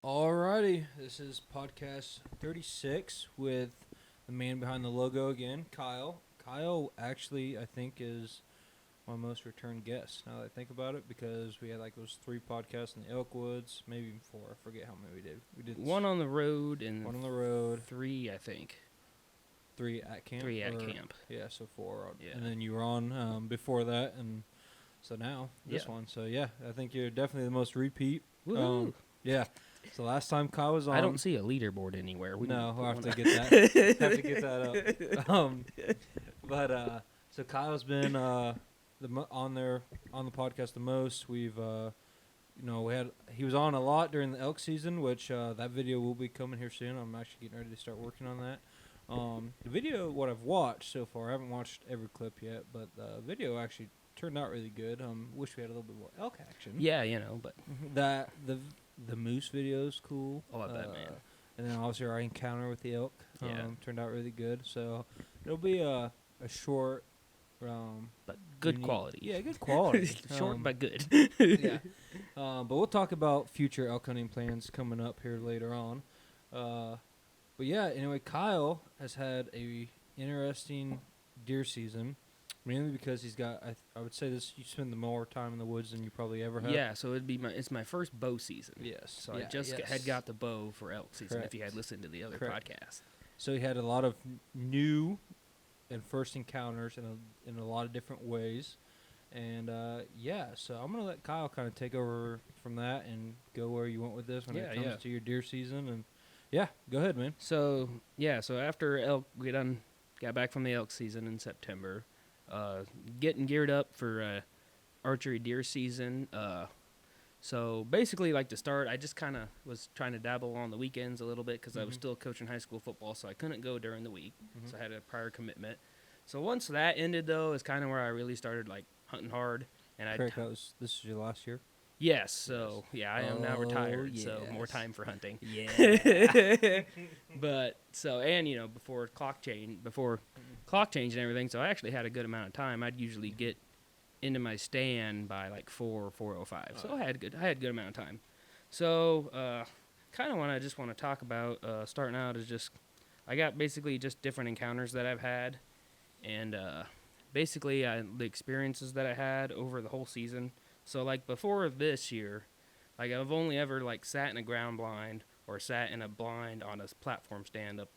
Alrighty, this is podcast 36 with the man behind the logo again, Kyle. Kyle actually, I think, is my most returned guest now that I think about it because we had like those 3 podcasts in the Elkwoods, maybe even 4. I forget how many we did. We did one on the road and 3, I think. 3 at camp. 3 at camp. Yeah, so 4. Yeah. And then you were on before that, and so now this one. So yeah, I think you're definitely the most repeat. Woo-hoo. Yeah. So last time Kyle was on, I don't see a leaderboard anywhere. We'll have to get that. Have to get that up. So Kyle's been on the podcast the most. We've he was on a lot during the elk season, which that video will be coming here soon. I'm actually getting ready to start working on that. The video, what I've watched so far, I haven't watched every clip yet, but the video actually turned out really good. Wish we had a little bit more elk action. Yeah, but the moose video is cool. I love that, man. And then obviously our encounter with the elk turned out really good. So it'll be a short, but good quality. Yeah, good quality. Short but good. Yeah. But we'll talk about future elk hunting plans coming up here later on. But yeah, anyway, Kyle has had a interesting deer season. Mainly because he's got, I would say you spend the more time in the woods than you probably ever have. Yeah, so it's my first bow season. Yes. So I just had got the bow for elk season. Correct. If you had listened to the other podcast. So he had a lot of new and first encounters in a lot of different ways, and so I'm gonna let Kyle kind of take over from that and go where you went with this when it comes to your deer season. And go ahead, man. So after elk, we got back from the elk season in September. Getting geared up for archery deer season. So basically, like to start, I just kind of was trying to dabble on the weekends a little bit because I was still coaching high school football, so I couldn't go during the week. So I had a prior commitment. So once that ended, though, is kind of where I really started like hunting hard. And this is your last year. Yes. So I am now retired. Yes. So more time for hunting. Yeah. But before clock change and everything, so I actually had a good amount of time. I'd usually get into my stand by like 4 or 4:05. So I had a good amount of time. So kind of what I just want to talk about starting out is just I got basically just different encounters that I've had, and basically the experiences that I had over the whole season. So like before this year, like I've only ever like sat in a ground blind or sat in a blind on a platform stand up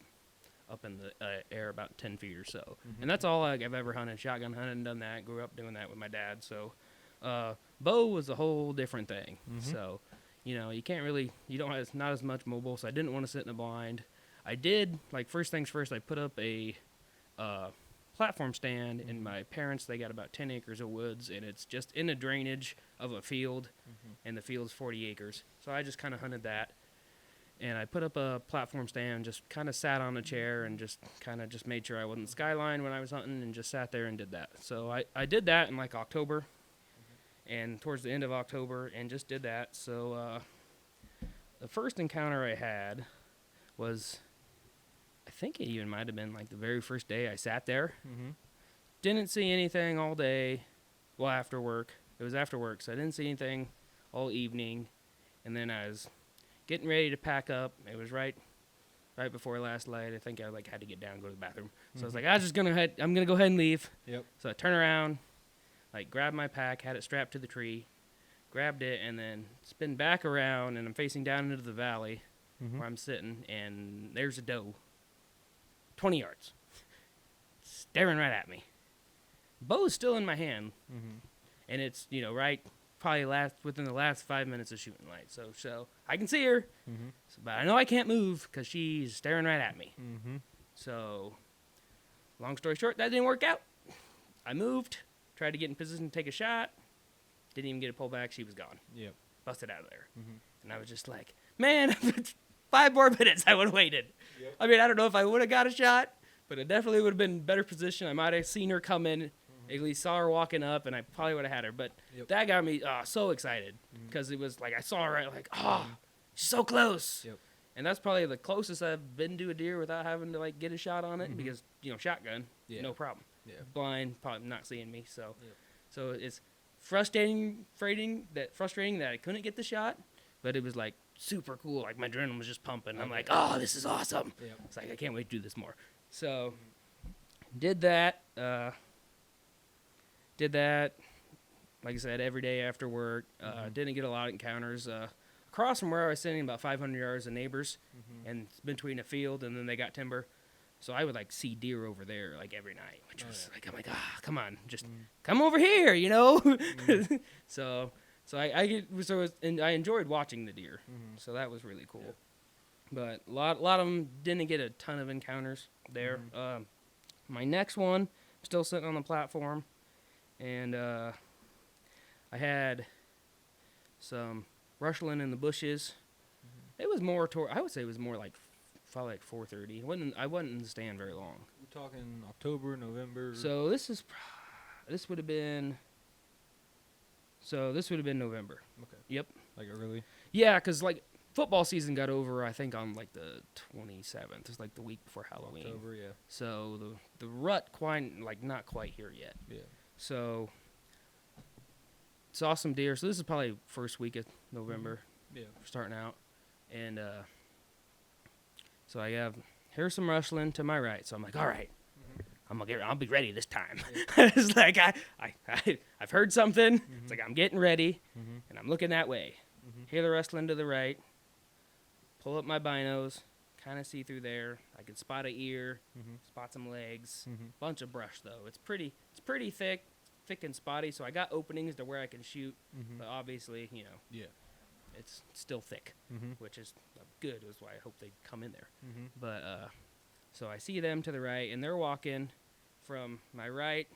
in the air about 10 feet or so. And that's all I've ever hunted. Shotgun hunted and done that. Grew up doing that with my dad. So bow was a whole different thing. So, you can't really, it's not as much mobile, so I didn't want to sit in a blind. I did, like first things first, I put up a platform stand, and my parents, they got about 10 acres of woods, and it's just in the drainage of a field, and the field's 40 acres. So I just kind of hunted that. And I put up a platform stand, just kind of sat on a chair and just made sure I wasn't skyline when I was hunting and just sat there and did that. So I did that in like October and towards the end of October and just did that. So the first encounter I had was, I think it even might have been like the very first day I sat there. Didn't see anything all day. Well, after work. It was after work, so I didn't see anything all evening. And then I was getting ready to pack up. It was right before last light. I think I had to get down and go to the bathroom. So I was like, I'm gonna go ahead and leave. Yep. So I turn around, grabbed my pack, had it strapped to the tree, grabbed it, and then spin back around, and I'm facing down into the valley where I'm sitting, and there's a doe, 20 yards, staring right at me. Bow's still in my hand, and it's probably within the last 5 minutes of shooting light. So I can see her, but I know I can't move because she's staring right at me. So long story short, that didn't work out. I moved, tried to get in position to take a shot, didn't even get a pull back. She was gone. Yep. Busted out of there. And I was just like, man, 5 more minutes I would have waited. Yep. I mean, I don't know if I would have got a shot, but it definitely would have been in better position. I might have seen her come in, at least saw her walking up, and I probably would have had her. But that got me so excited because it was like I saw her, she's so close. Yep. And that's probably the closest I've been to a deer without having to get a shot on it because shotgun, no problem. Yeah. Blind, probably not seeing me. So, so it's frustrating that I couldn't get the shot, but it was super cool. Like my adrenaline was just pumping. I'm Okay. like, oh, this is awesome. Yep. It's like I can't wait to do this more. So did that. Did that. Like I said, every day after work. Didn't get a lot of encounters. Across from where I was sitting, about 500 yards of neighbors, and between a field, and then they got timber. So I would like see deer over there like every night, which was like, I'm like, come on, just come over here, you know. So and I enjoyed watching the deer. So that was really cool. But a lot of them didn't get a ton of encounters there. My next one, still sitting on the platform, and I had some rustling in the bushes. It was more I would say it was more like probably like 4:30. I wasn't in the stand very long. We're talking October, November. So this would have been November. Okay. Yep. Like early. Yeah, because like football season got over I think on like the 27th. It's like the week before Halloween. October, yeah. So the rut not quite here yet. Yeah. So saw some deer. So this is probably first week of November. Yeah. Starting out, and so I here's some rustling to my right. So I'm like, all right, I'll be ready this time. It's like I've heard something. It's like I'm getting ready, and I'm looking that way. Hear the rustling to the right. Pull up my binos, kind of see through there. I can spot an ear, spot some legs. Bunch of brush though. It's pretty thick and spotty. So I got openings to where I can shoot, but obviously, Yeah. it's still thick, which is good. Is why I hope they come in there. But so I see them to the right, and they're walking from my right.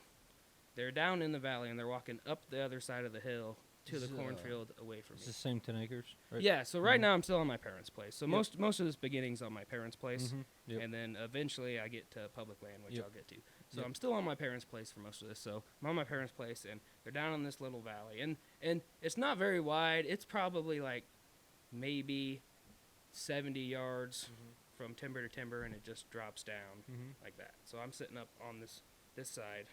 They're down in the valley, and they're walking up the other side of the hill to the cornfield away from me. It's the same 10 acres, right? Yeah. So right now I'm still on my parents' place. So most of this beginning's on my parents' place, Yep. and then eventually I get to public land, which I'll get to. So Yep. I'm still on my parents' place for most of this. So I'm on my parents' place, and they're down in this little valley, and it's not very wide. It's probably like maybe 70 yards from timber to timber, and it just drops down like that. So I'm sitting up on this side,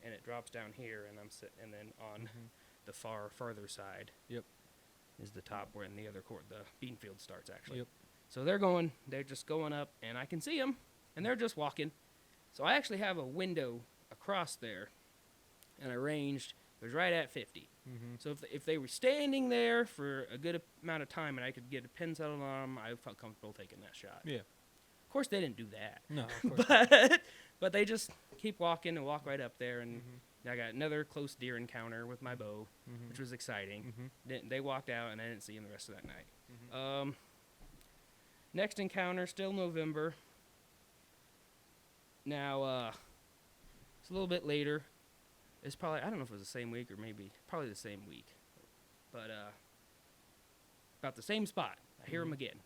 and it drops down here, and I'm sitting, and then on the farther side is the top where in the other the bean field starts actually. Yep. So they're just going up, and I can see them, and they're just walking. So I actually have a window across there, and I ranged. It was right at 50. So if they were standing there for a good amount of time and I could get a pin settled on them, I felt comfortable taking that shot. Yeah. Of course, they didn't do that. No, of course not. But they just keep walking and walk right up there, and I got another close deer encounter with my bow, which was exciting. They walked out, and I didn't see them the rest of that night. Next encounter, still November. Now, it's a little bit later. It's probably, I don't know if it was the same week or maybe probably the same week. But about the same spot. I hear them again.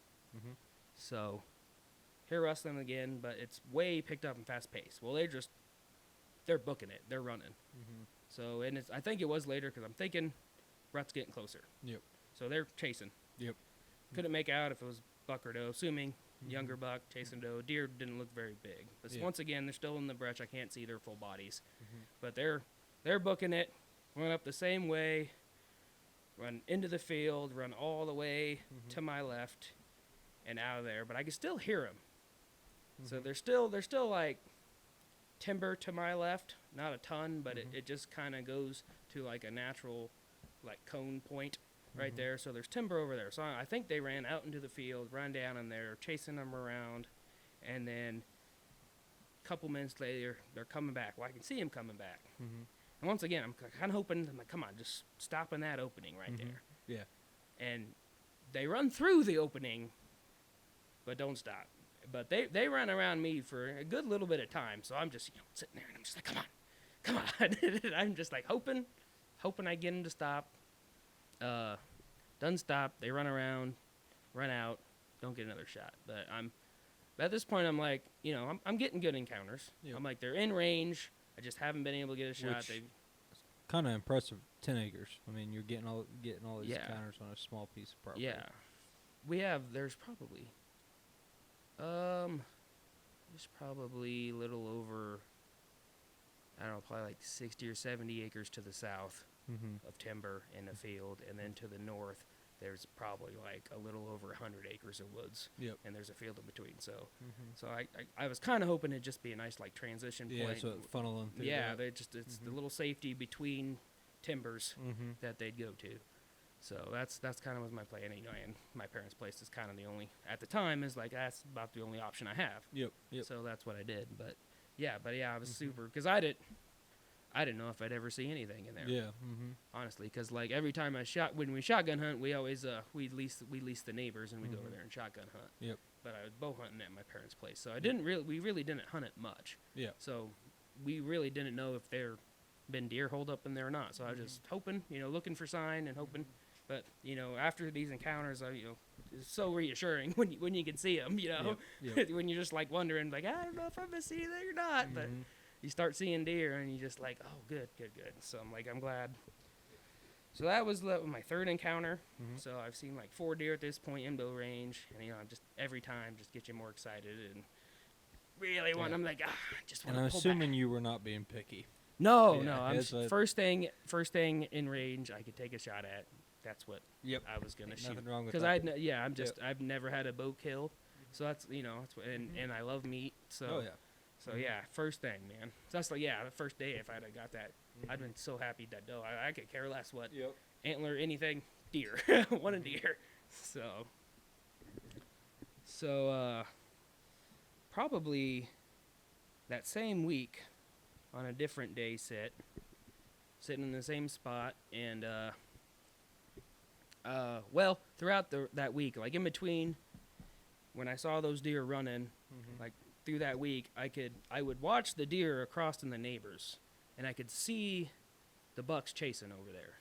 So, hear rustling again, but it's way picked up and fast paced. Well, they're booking it. They're running. So, and I think it was later because I'm thinking rut's getting closer. Yep. So they're chasing. Yep. Couldn't make out if it was buck or doe, assuming younger buck chasing doe. Deer didn't look very big. But once again, they're still in the brush. I can't see their full bodies. But they're booking it, run up the same way, run into the field, run all the way to my left and out of there. But I can still hear them. So they're still like timber to my left, not a ton, but it just kind of goes to like a natural like cone point right there. So there's timber over there. So I think they ran out into the field, run down in there, chasing them around, and then a couple minutes later, they're coming back. Well, I can see them coming back. And once again, I'm kind of hoping, I'm like, come on, just stop in that opening right there. Yeah. And they run through the opening, but don't stop. But they run around me for a good little bit of time. So I'm just sitting there, and I'm just like, come on. I'm just like hoping I get them to stop. Doesn't stop. They run around, run out, don't get another shot. But at this point, I'm like, I'm getting good encounters. Yep. I'm like, they're in range. I just haven't been able to get a shot. Kind of impressive. 10 acres. I mean, you're getting all these encounters on a small piece of property. Yeah, there's probably a little over, I don't know, probably like 60 or 70 acres to the south of timber in the field, and then to the north there's probably like a little over 100 acres of woods. Yep. And there's a field in between. So so I was kind of hoping it'd just be a nice like transition Yeah, point. so funneling through. Yeah, they just it's the little safety between timbers that they'd go to. So that's kind of was my plan, and my parents' place is kind of the only at the time is like that's about the only option I have. Yep. So that's what I did. But yeah, I was super because I didn't know if I'd ever see anything in there. Yeah. Honestly, because like every time when we shotgun hunt, we always we lease the neighbors and we go over there and shotgun hunt. Yep. But I was bow hunting at my parents' place, so we really didn't hunt it much. Yeah. So we really didn't know if there been deer holed up in there or not. So I was just hoping, looking for sign and hoping. But after these encounters, it's so reassuring when you can see them. Yep. When you're just like wondering, like I don't know if I'm gonna see anything or not, but you start seeing deer and you just like, oh, good. So I'm glad. So that was my third encounter. So I've seen like 4 deer at this point in bow range, and I'm just every time just get you more excited and really want. I'm like, just want to. And I'm pull assuming back. you were not being picky. No. Yeah, I'm it's a- first thing in range I could take a shot at. That's what I was gonna shoot. Nothing wrong with Because that. I've never had a bow kill, so that's that's what, and I love meat. So Oh yeah. so yeah, first thing, man. So that's like the first day if I'd have got that, I'd been so happy that doe. I could care less what Yep. antler, anything, deer, one a deer. So probably that same week on a different day sitting in the same spot and well throughout that week, like in between when I saw those deer running, like through that week, I would watch the deer across in the neighbors, and I could see the bucks chasing over there.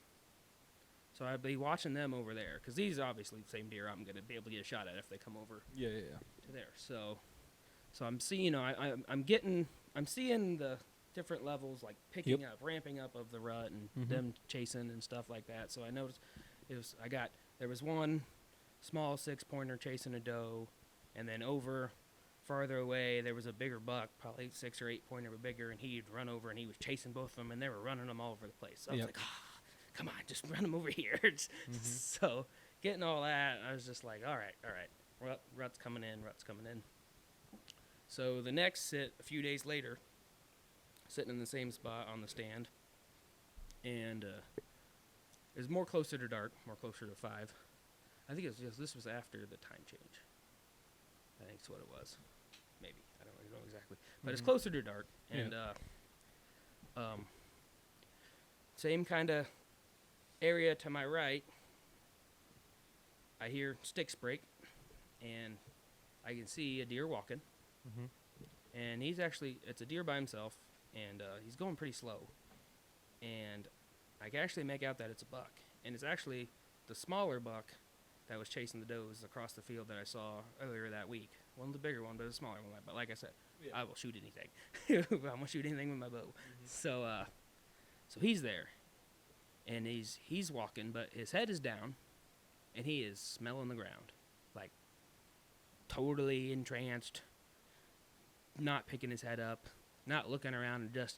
So I'd be watching them over there, because these are obviously the same deer I'm going to be able to get a shot at if they come over Yeah. to there. So I'm seeing, I'm seeing the different levels, like picking up, ramping up of the rut, and them chasing and stuff like that. So I noticed there was one small 6-pointer chasing a doe, and then over farther away there was a bigger buck, probably 6 or 8-pointer, but bigger, and he'd run over and he was chasing both of them, and they were running them all over the place. So I was like, come on, just run them over here. So getting all that, I was just like, all right, rut's coming in. So the next sit, a few days later, sitting in the same spot on the stand, and it was more closer to dark, more closer to 5. I think this was after the time change. I think it's what it was. Maybe. I don't really know exactly. But it's closer to dark. And same kind of area to my right, I hear sticks break, and I can see a deer walking. And it's a deer by himself, and he's going pretty slow. And I can actually make out that it's a buck. And it's actually the smaller buck that was chasing the does across the field that I saw earlier that week. One of the bigger one, but a smaller one. But like I said, I will shoot anything. I'm gonna shoot anything with my bow. So he's there, and he's walking, but his head is down, and he is smelling the ground, like totally entranced, not picking his head up, not looking around, and just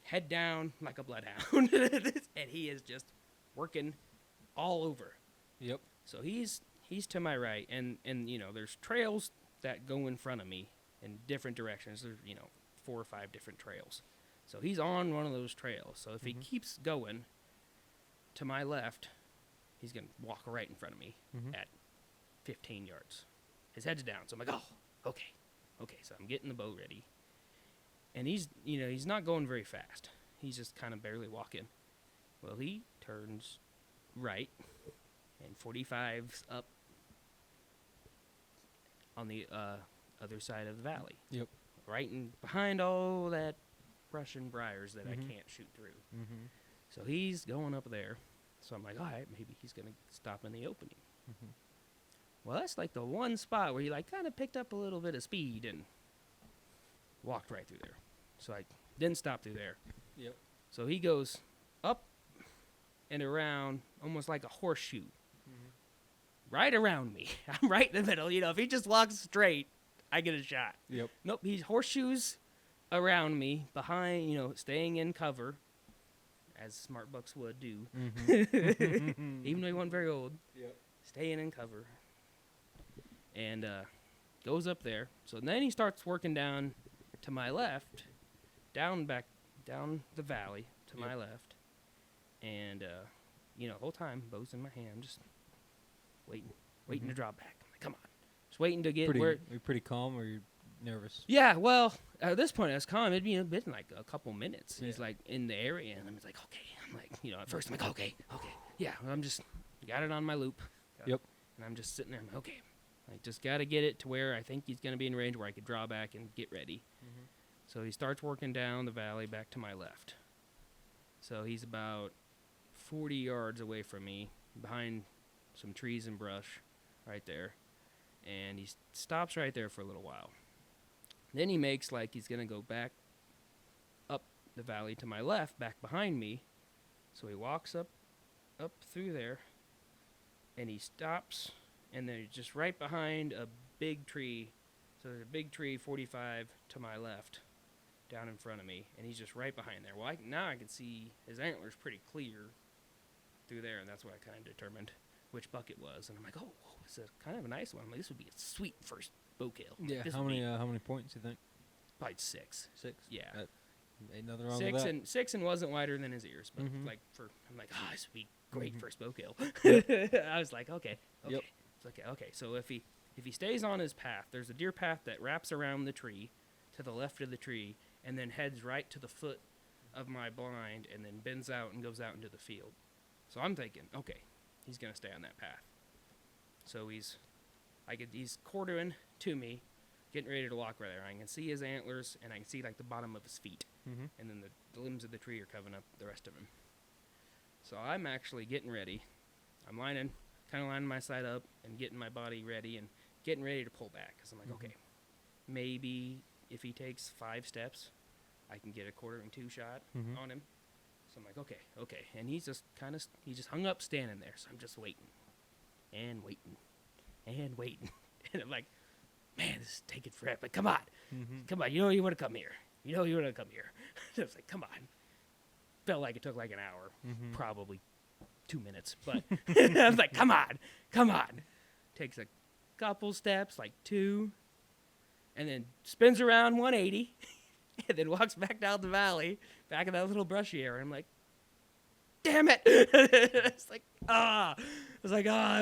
head down like a bloodhound, and he is just working all over. Yep. So he's to my right, and there's trails that go in front of me in different directions. There's 4 or 5 different trails. So he's on one of those trails. So if he keeps going to my left, he's gonna walk right in front of me at 15 yards. His head's down, so I'm like, oh, okay. So I'm getting the bow ready, and he's not going very fast. He's just kind of barely walking. Well, he turns right, and 45's up on the other side of the valley. Yep. Right in behind all that brush and briars that I can't shoot through. So he's going up there. So I'm like, all right, maybe he's going to stop in the opening. Well, that's like the one spot where he like kind of picked up a little bit of speed and walked right through there. So I didn't stop through there. Yep. So he goes up and around almost like a horseshoe. Right around me. I'm right in the middle. If he just walks straight, I get a shot. Yep. Nope, he's horseshoes around me, behind, staying in cover. as smart bucks would do, Mm-hmm. even though he wasn't very old. Yep. Staying in cover. And goes up there. So then he starts working down to my left, down the valley to my left. And, the whole time, bow's in my hand. I'm just waiting to drop back. I'm like, come on. Just waiting to get where... Are you pretty calm or are you nervous? Yeah, well, at this point, I was calm. It'd been like a couple minutes. Yeah. He's like in the area, and I'm just like, okay. I'm like, at first I'm like, okay. Yeah, I'm just got it on my loop. Yep. And I'm just sitting there. I'm like, okay. I just got to get it to where I think he's going to be in range where I could draw back and get ready. Mm-hmm. So he starts working down the valley back to my left. So he's about 40 yards away from me, behind some trees and brush right there. And he stops right there for a little while. Then he makes like he's going to go back up the valley to my left, back behind me. So he walks up through there, and he stops, and they're just right behind a big tree. So there's a big tree, 45 to my left, down in front of me, and he's just right behind there. Well, now I can see his antlers pretty clear through there, and that's what I kind of determined which buck it was. And I'm like, oh, it's a kind of a nice one. I'm like, this would be a sweet first bow kill. Yeah. This How would be many points do you think? Probably 6. 6. Yeah. Ain't nothing wrong with that. Six and wasn't wider than his ears, but Mhm. I'm like, this would be great Mhm. first bow kill. Yep. I was like, okay. Yep. It's okay. So if he stays on his path, there's a deer path that wraps around the tree to the left of the tree and then heads right to the foot of my blind and then bends out and goes out into the field. So I'm thinking, okay, he's gonna stay on that path. So he's quartering to me, getting ready to walk right there. I can see his antlers, and I can see like the bottom of his feet, Mm-hmm. and then the limbs of the tree are covering up the rest of him. So I'm actually getting ready. I'm lining my side up and getting my body ready and getting ready to pull back because I'm like, okay, maybe if he takes 5 steps, I can get a 1/4 shot Mhm. on him. So I'm like, okay, and he's just hung up standing there. So I'm just waiting and waiting and waiting, and I'm like, man, this is taking forever. But come on, you know you want to come here. I was like, come on. Felt like it took like an hour, probably 2 minutes, but I was like, come on. Takes a couple steps, like 2, and then spins around 180, and then walks back down the valley, back in that little brushy area. I'm like, damn it! It's like, I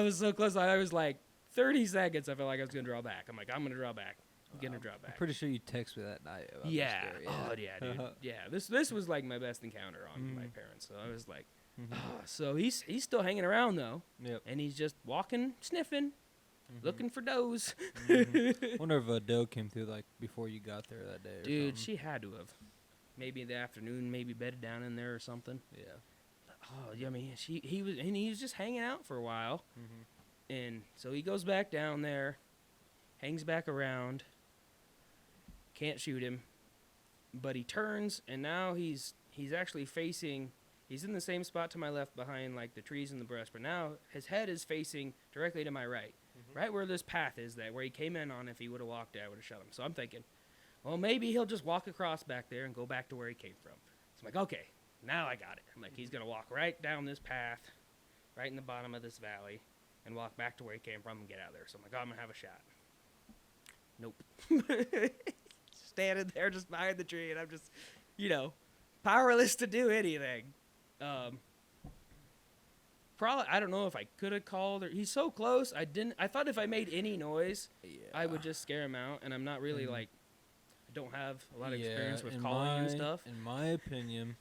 was so close. I was like 30 seconds. I felt like I was gonna draw back. I'm like, I'm gonna draw back. I'm pretty sure you texted me that night. About Yeah. this story, Oh yeah, dude. Yeah. This was like my best encounter on my parents. So I was like, so he's still hanging around though, Yep. and he's just walking, sniffing, looking for does. Wonder if a doe came through like before you got there that day. Or Dude, something. she had to have. Maybe in the afternoon, maybe bedded down in there or something. Yeah. Oh, yeah, I mean, he was just hanging out for a while, and so he goes back down there, hangs back around. Can't shoot him, but he turns, and now he's actually facing. He's in the same spot to my left, behind like the trees and the brush, but now his head is facing directly to my right, right where this path is. That where he came in on. If he would have walked there, I would have shot him. So I'm thinking, well, maybe he'll just walk across back there and go back to where he came from. So I'm like, okay. Now I got it. I'm like, he's going to walk right down this path, right in the bottom of this valley, and walk back to where he came from and get out of there. So I'm like, I'm going to have a shot. Nope. Standing there just behind the tree, and I'm just, powerless to do anything. Probably, I don't know if I could have called or he's so close. I thought if I made any noise, I would just scare him out, and I'm not really I don't have a lot of experience with calling and stuff. In my opinion,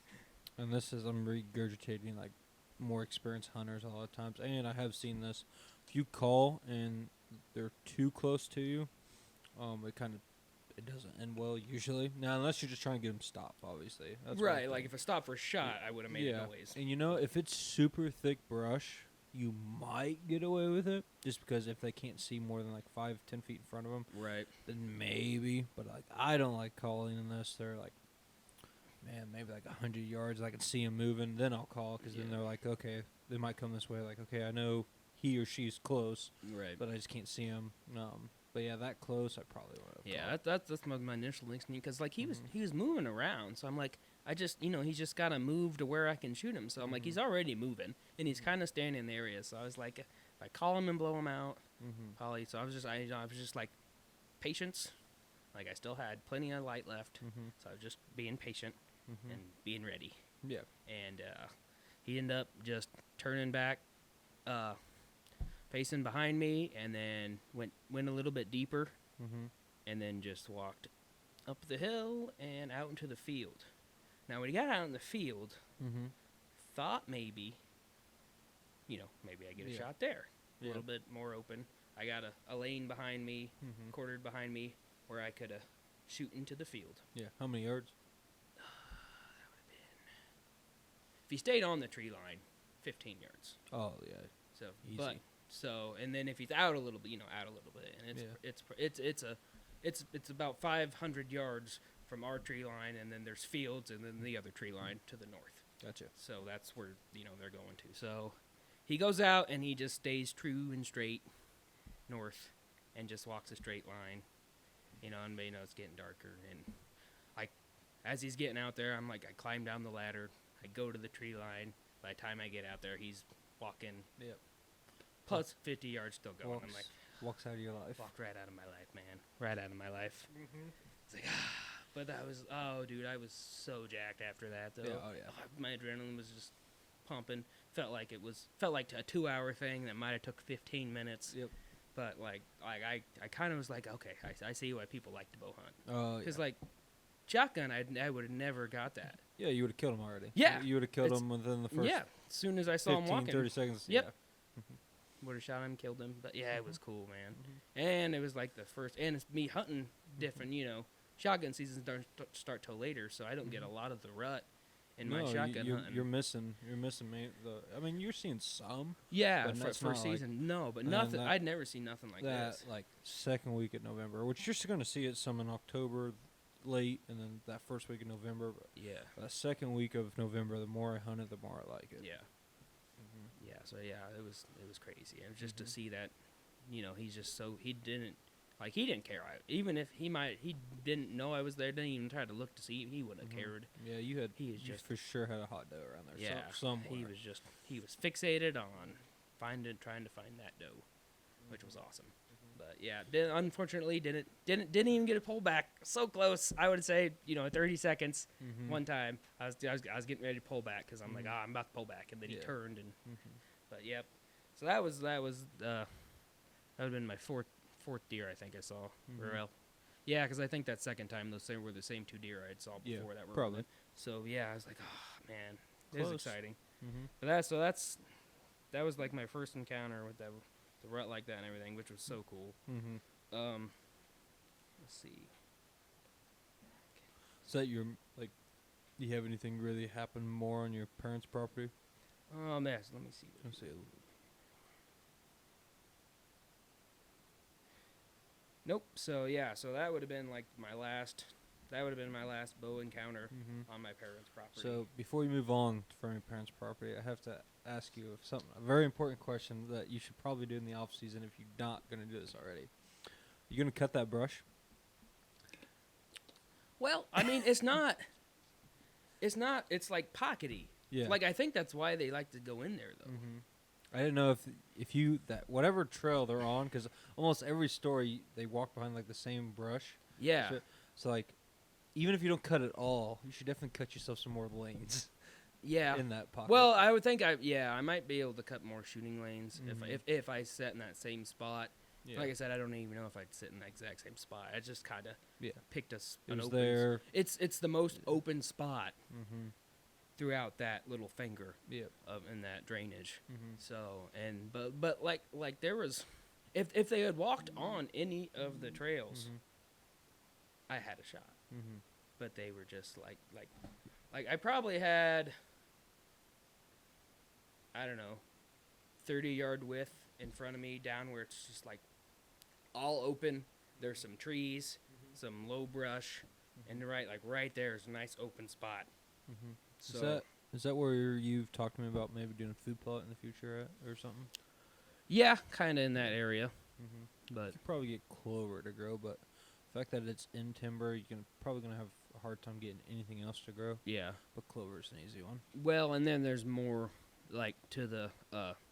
and this is, I'm regurgitating like more experienced hunters a lot of times, and I have seen this. If you call and they're too close to you, it doesn't end well usually. Now, unless you're just trying to get them stopped, obviously. That's Right, like if I stopped for a shot, I would have made a noise. And if it's super thick brush, you might get away with it, just because if they can't see more than like 5-10 feet in front of them, right, then maybe. But like, I don't like calling unless they're like, man, maybe like 100 yards. I can see them moving. Then I'll call because then they're like, okay, they might come this way. Like, okay, I know he or she's close, right, but I just can't see them. But yeah, that close, I probably would have. Yeah, that's my initial instinct because like he was moving around, so I'm like, I just he's just gotta move to where I can shoot him. So I'm like, he's already moving and he's kind of standing in the area. So I was like, if I call him and blow him out, probably. So I was just like, patience. Like I still had plenty of light left, so I was just being patient and being ready. Yeah. And he ended up just turning back, facing behind me, and then went a little bit deeper, and then just walked up the hill and out into the field. Now, when he got out in the field, thought maybe I get a shot there. A little bit more open. I got a lane behind me, quartered behind me, where I could shoot into the field. Yeah. How many yards? That would have been, if he stayed on the tree line, 15 yards. Oh, yeah. So, easy. And then if he's out a little bit, and it's about 500 yards from our tree line, and then there's fields, and then the other tree line to the north. Gotcha. So that's where they're going to. So he goes out and he just stays true and straight north, and just walks a straight line. And it's getting darker, and as he's getting out there, I'm like, I climb down the ladder, I go to the tree line. By the time I get out there, he's walking. Yep. Plus 50 yards still going. I'm like, walks out of your life. Walked right out of my life, man. Right out of my life. It's like, but that was, dude, I was so jacked after that, though. Yeah, oh, yeah. My adrenaline was just pumping. Felt like a 2-hour thing that might have took 15 minutes. Yep. But, I kind of was like, okay, I see why people like to bow hunt. Oh, Because, shotgun, I would have never got that. Yeah, you would have killed him already. Yeah. You would have killed him within the first as soon as I saw 15, him walking. 30 seconds. Yep. Yeah. Would have shot him, killed him. But, yeah, it was cool, man. And it was like the first, and it's me hunting different, Shotgun seasons don't start till later, so I don't get a lot of the rut in my shotgun hunting. You're missing, man. You're seeing some. Yeah, but that's first not season, no, but nothing. I'd never seen nothing like that, this. Second week of November, which you're going to see it some in October, late, and then that first week of November. But yeah. That second week of November, the more I hunted, the more I like it. Yeah. Yeah. So yeah, it was crazy. It was just to see that, he's just he didn't care. Even if he didn't know I was there, didn't even try to look to see, he wouldn't have cared. Yeah, you for sure had a hot doe around there. Yeah, somewhere. He was fixated on trying to find that doe, which was awesome. But yeah, unfortunately didn't even get a pull back. So close, I would say, 30 seconds. One time, I was getting ready to pull back because I'm like, I'm about to pull back, and then he turned and. But yep, so that would have been my fourth deer I think I saw. Yeah, because I think that second time those were the same 2 deer I had saw before that were probably. So yeah, I was like, oh man, this is exciting. But that was like my first encounter with the rut like that and everything, which was so cool. Let's see. Is that your do you have anything really happen more on your parents' property? Yes. Let me see. Nope. So yeah, that would have been my last bow encounter on my parents' property. So before we move on from your parents' property, I have to ask you a very important question that you should probably do in the off season if you're not going to do this already. You going to cut that brush? Well, it's not. It's pockety. Yeah. I think that's why they like to go in there though. I didn't know if you whatever trail they're on, because almost every story they walk behind the same brush. Yeah. So even if you don't cut it all, you should definitely cut yourself some more lanes. Yeah. In that pocket. Well, I would think I might be able to cut more shooting lanes if I sat in that same spot. Yeah. Like I said, I don't even know if I'd sit in that exact same spot. I just kind of picked an open. There. It's the most open spot throughout that little finger in that drainage. So but there was, if they had walked on any of the trails, I had a shot. But they were just like I probably had, I don't know, 30-yard width in front of me down where it's just all open. There's some trees, some low brush, and right there is a nice open spot. So is that where you've talked to me about maybe doing a food plot in the future or something? Yeah, kind of in that area. But You could probably get clover to grow, but the fact that it's in timber, you're probably gonna have a hard time getting anything else to grow. yeah. But clover's an easy one. Well, and then there's more like to the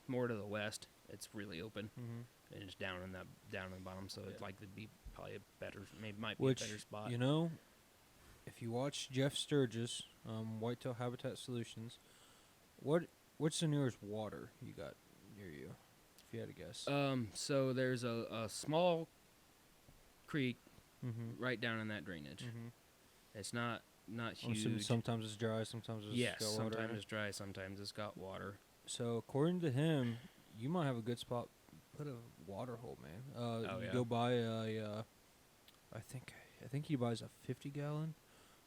more to the west. It's really open and it's down in the bottom, so it's like it'd be probably a better might be a better spot. You know, if you watch Jeff Sturgis, Whitetail Habitat Solutions, what's the nearest water you got near you? If you had to guess. So there's a small creek right down in that drainage. It's not huge. Sometimes it's dry, sometimes it's Yes, got water. sometimes it's dry, sometimes it's got water. So according to him, you might have a good spot. Put a water hole, man. You go buy a. I think he buys a 50-gallon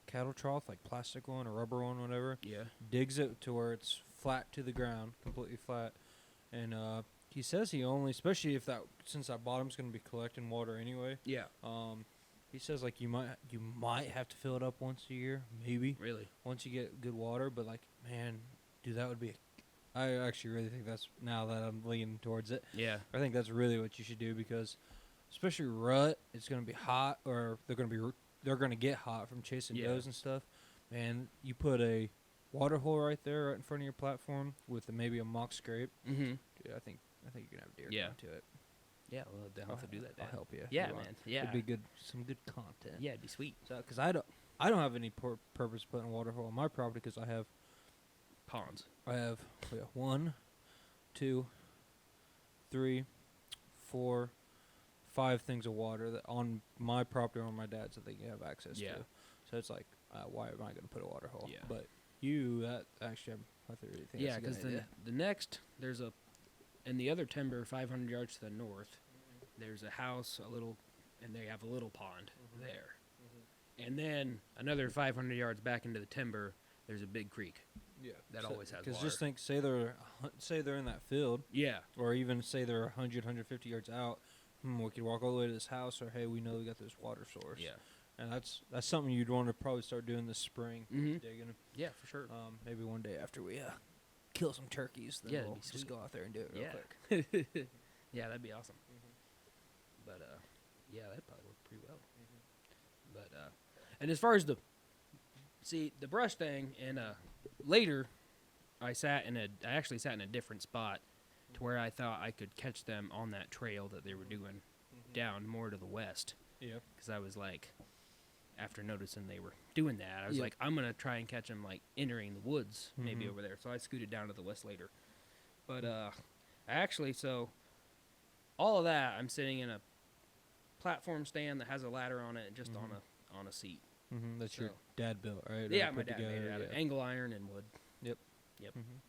cattle trough, like plastic one or rubber one, whatever. Yeah. Digs it to where it's flat to the ground, completely flat, and he says he only, especially since that bottom's gonna be collecting water anyway. Yeah. He says like you might have to fill it up once a year, maybe. Really? Once you get good water, but like, man, dude, that would be. I actually really think that's, now that I'm leaning towards it. Yeah. I think that's really what you should do, because, especially rut, it's gonna be hot, or they're gonna get hot from chasing does and stuff. And you put a water hole right there, right in front of your platform, with maybe a mock scrape. Dude, I think you can have deer come to it. Yeah, well, I'll have to do that. I'll help you. Yeah, man. Yeah. It'd be good, some good content. Yeah, it'd be sweet. So, because I don't have any purpose putting a water hole on my property, because I have Ponds. 1, 2, 3, 4, 5 things of water that on my property or on my dad's that they can have access to. So it's like, why am I going to put a water hole? Yeah. But I really think Yeah, because the next, there's in the other timber 500 yards to the north, there's a house, and they have a little pond there. And then another 500 yards back into the timber, there's a big creek. Yeah. That always has water. Because just think, say they're in that field. Yeah. Or even say they're 100, 150 yards out. We could walk all the way to this house, or hey, we know we got this water source. Yeah. And that's something you'd want to probably start doing this spring, digging. Yeah, for sure. Maybe one day after we kill some turkeys, then we'll just go out there and do it real quick. Yeah, that'd be awesome. But yeah, that'd probably work pretty well. But and as far as the brush thing, and later, I actually sat in a different spot to where I thought I could catch them on that trail that they were doing down more to the west. Yeah. Because I was like, after noticing they were doing that, I was like, I'm going to try and catch them like entering the woods, maybe over there. So I scooted down to the west later. But so all of that, I'm sitting in a platform stand that has a ladder on it, just on a seat. That's your dad built, right? Yeah, my dad made it out of angle iron and wood. Yep.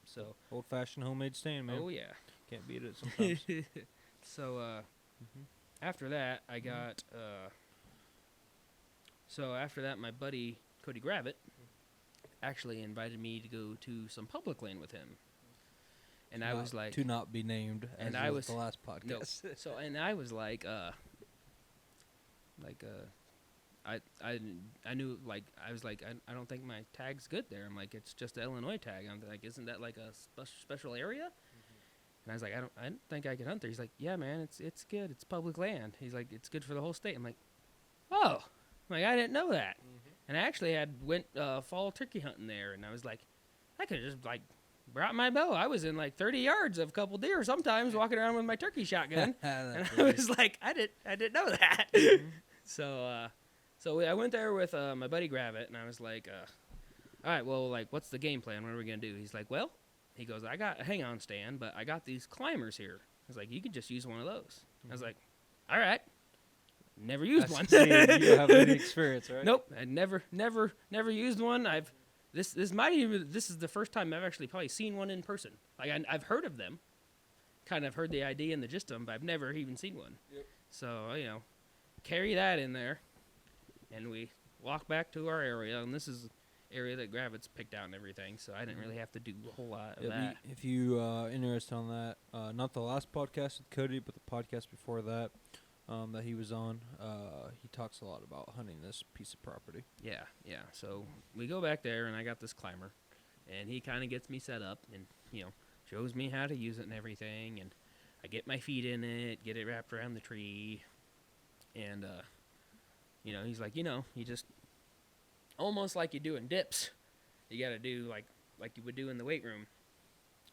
So old-fashioned homemade stand, man. Oh yeah, can't beat it sometimes. So after that, I got. So after that, my buddy Cody Gravitt actually invited me to go to some public land with him, and I was like, to not be named, as and I was the last podcast. No, so and I was like, I knew, like, I was like, I don't think my tag's good there. I'm like, it's just the Illinois tag. I'm like, isn't that like a special area? And I was like, I don't think I can hunt there. He's like, yeah, man, it's good. It's public land. He's like, it's good for the whole state. I'm like, oh, I'm like, I didn't know that. And I actually went fall turkey hunting there, and I was like, I could have just like brought my bow. I was in like 30 yards of a couple deer sometimes, walking around with my turkey shotgun, and I was like, I didn't know that. So I went there with my buddy Gravitt, and I was like, all right, well, like, what's the game plan? What are we going to do? He's like, well, he goes, I got a hang-on stand, but I got these climbers here. I was like, you could just use one of those. I was like, all right. Never used one. You don't have any experience, right? Nope. I never used one. This is the first time I've actually probably seen one in person. Like, I've heard of them, kind of heard the idea and the gist of them, but I've never even seen one. Yep. So, carry that in there. And we walk back to our area, and this is area that Gravitt's picked out and everything, so I didn't really have to do a whole lot of that. If you interested on that, not the last podcast with Cody, but the podcast before that, that he was on, he talks a lot about hunting this piece of property. Yeah. So we go back there, and I got this climber, and he kind of gets me set up, and shows me how to use it and everything, and I get my feet in it, get it wrapped around the tree, and he's like, you just almost like you do in dips. You got to do like you would do in the weight room.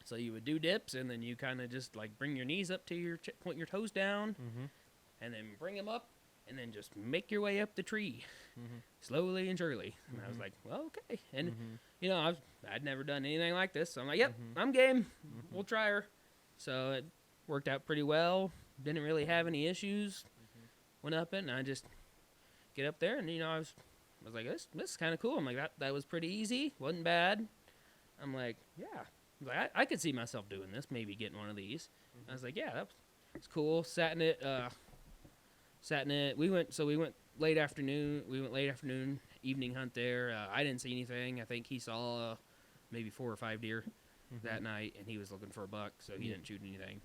So you would do dips, and then you kind of just like bring your knees up to your point your toes down, and then bring them up, and then just make your way up the tree, slowly and surely. And I was like, well, okay. And I'd never done anything like this, so I'm like, yep, I'm game. We'll try her. So it worked out pretty well. Didn't really have any issues. Went up it, and I just get up there, and I was like, this is kind of cool. I'm like, that was pretty easy. Wasn't bad. I'm like, yeah. I could see myself doing this, maybe getting one of these. I was like, yeah, that's cool. Sat in it. We went late afternoon. Evening hunt there. I didn't see anything. I think he saw maybe 4 or 5 deer that night, and he was looking for a buck, so he didn't shoot anything.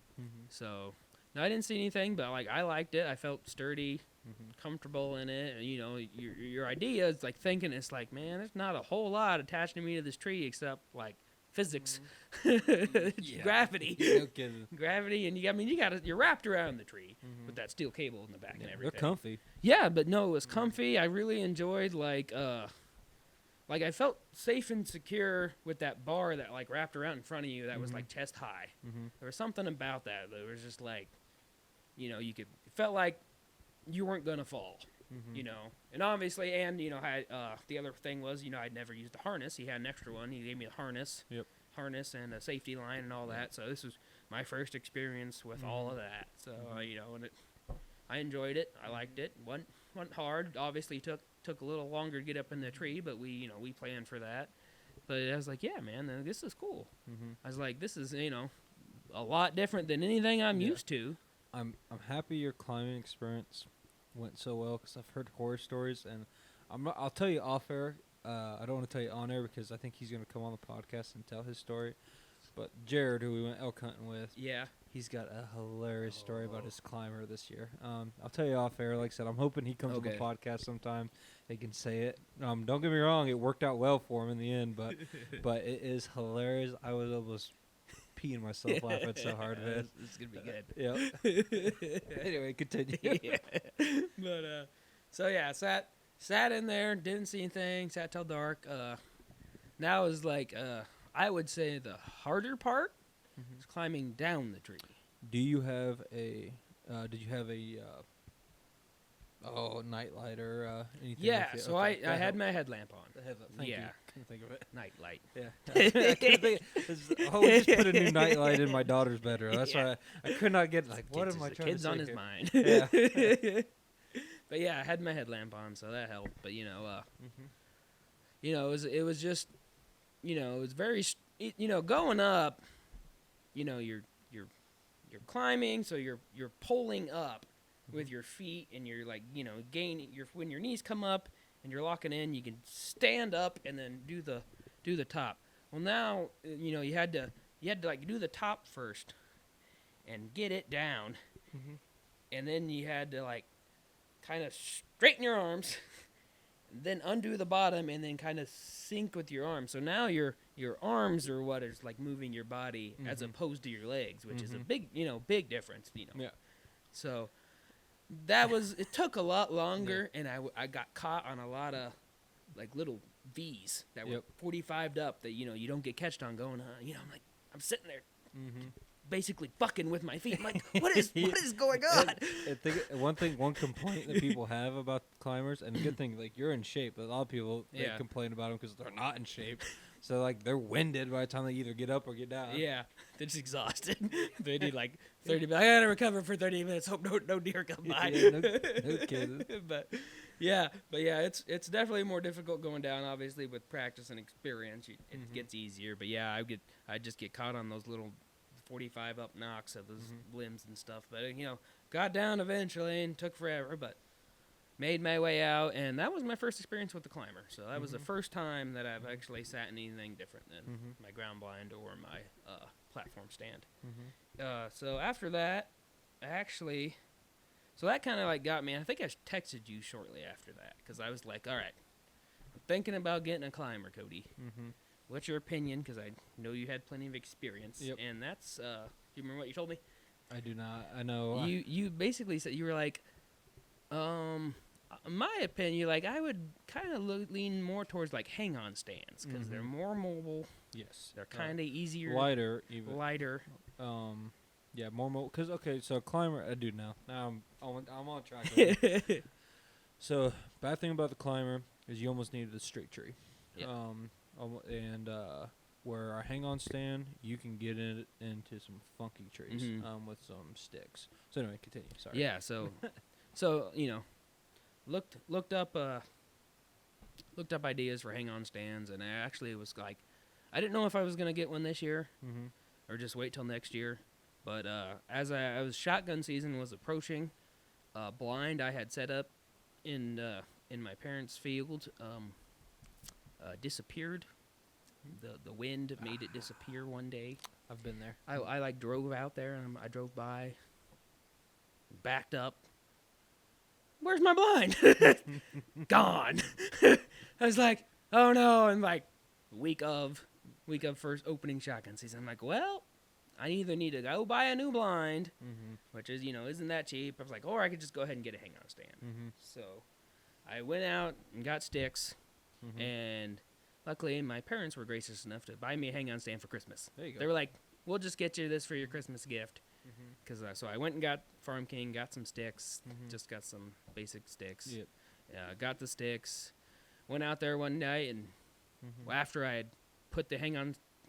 So no, I didn't see anything, but like I liked it. I felt sturdy, comfortable in it. And, your idea is like thinking it's like, man, there's not a whole lot attaching me to this tree except like physics, gravity, No kidding. gravity, and you're wrapped around the tree with that steel cable in the back and everything. They're comfy. Yeah, but no, it was comfy. I really enjoyed like I felt safe and secure with that bar that like wrapped around in front of you that was like chest high. There was something about that was just like, it felt like you weren't gonna fall. And obviously, and the other thing was, I'd never used a harness. He had an extra one. He gave me the harness, and a safety line and all that. So this was my first experience with all of that. So and I enjoyed it. I liked it. Went hard. Obviously, took a little longer to get up in the tree, but we planned for that. But I was like, yeah, man, this is cool. I was like, this is a lot different than anything I'm used to. I'm happy your climbing experience went so well because I've heard horror stories, and I'll tell you off air. I don't want to tell you on air because I think he's going to come on the podcast and tell his story. But Jared, who we went elk hunting with, he's got a hilarious story about his climber this year. I'll tell you off air. Like I said, I'm hoping he comes on the podcast sometime. They can say it. Don't get me wrong; it worked out well for him in the end, but it is hilarious. I was almost peeing myself laughing so hard, man. It's gonna be good. Yeah. Anyway, continue. But so yeah, sat in there, didn't see anything, sat till dark. Now is like I would say the harder part is climbing down the tree. Do you have a did you have a nightlight or anything? Yeah, so I had my headlamp on. Thank you. Couldn't think of it. Night light. Yeah. I couldn't think we just put a new night light in my daughter's bedroom. That's why I could not get what am I trying to say? Kid's on his mind. Yeah. But yeah, I had my headlamp on, so that helped. But it was just, it was very, going up, you're climbing, so you're pulling up with your feet, and you're like, gaining when your knees come up and you're locking in, you can stand up and then do the top. Well, now, you had to like do the top first and get it down, and then you had to like kind of straighten your arms, then undo the bottom, and then kind of sink with your arms. So now your arms are what is like moving your body as opposed to your legs, which is a big difference. Yeah. So it took a lot longer, and I got caught on a lot of like little V's that were 45'd up that you don't get catched on going on. I'm like, I'm sitting there basically fucking with my feet. I'm like, what is going on? I think one complaint that people have about climbers, and a good thing, like you're in shape, but a lot of people they complain about them because they're not in shape. So like they're winded by the time they either get up or get down. Yeah, they're just exhausted. They need like 30 minutes. I gotta recover for 30 minutes. Hope no deer come by. No kidding. But yeah, it's definitely more difficult going down. Obviously, with practice and experience, it gets easier. But yeah, I just get caught on those little 45 up knocks of those limbs and stuff. But got down eventually and took forever, but made my way out, and that was my first experience with the climber. So that was the first time that I've actually sat in anything different than my ground blind or my platform stand. So after that, so that kind of like got me. I think I texted you shortly after that because I was like, all right, I'm thinking about getting a climber, Cody. What's your opinion? Because I know you had plenty of experience. And that's, do you remember what you told me? I do not. I know. You basically said you were like, in my opinion, like I would kind of lean more towards like hang-on stands because they're more mobile. Yes. They're kind of easier, lighter, even lighter. Yeah, more mobile. Cause okay, so climber, I do now. Now I'm on track. So bad thing about the climber is you almost needed a straight tree. Yep. And where our hang-on stand, you can get into some funky trees with some sticks. So anyway, continue. Sorry. Yeah. So you know, looked up ideas for hang-on stands, and I actually was like, I didn't know if I was gonna get one this year or just wait till next year. But as I was shotgun season was approaching, blind I had set up in my parents' field disappeared. The wind made it disappear one day. I've been there. I like drove out there and I drove by, backed up. Where's my blind? Gone. I was like, oh no! And like week of first opening shotgun season, I'm like, well, I either need to go buy a new blind, which is isn't that cheap. I was like, or I could just go ahead and get a hang-on stand. So I went out and got sticks, and luckily my parents were gracious enough to buy me a hang-on stand for Christmas. There you go. They were like, we'll just get you this for your Christmas gift. So I went and got Farm King, got some sticks, just got some basic sticks. Yep. Got the sticks, went out there one night, and after I had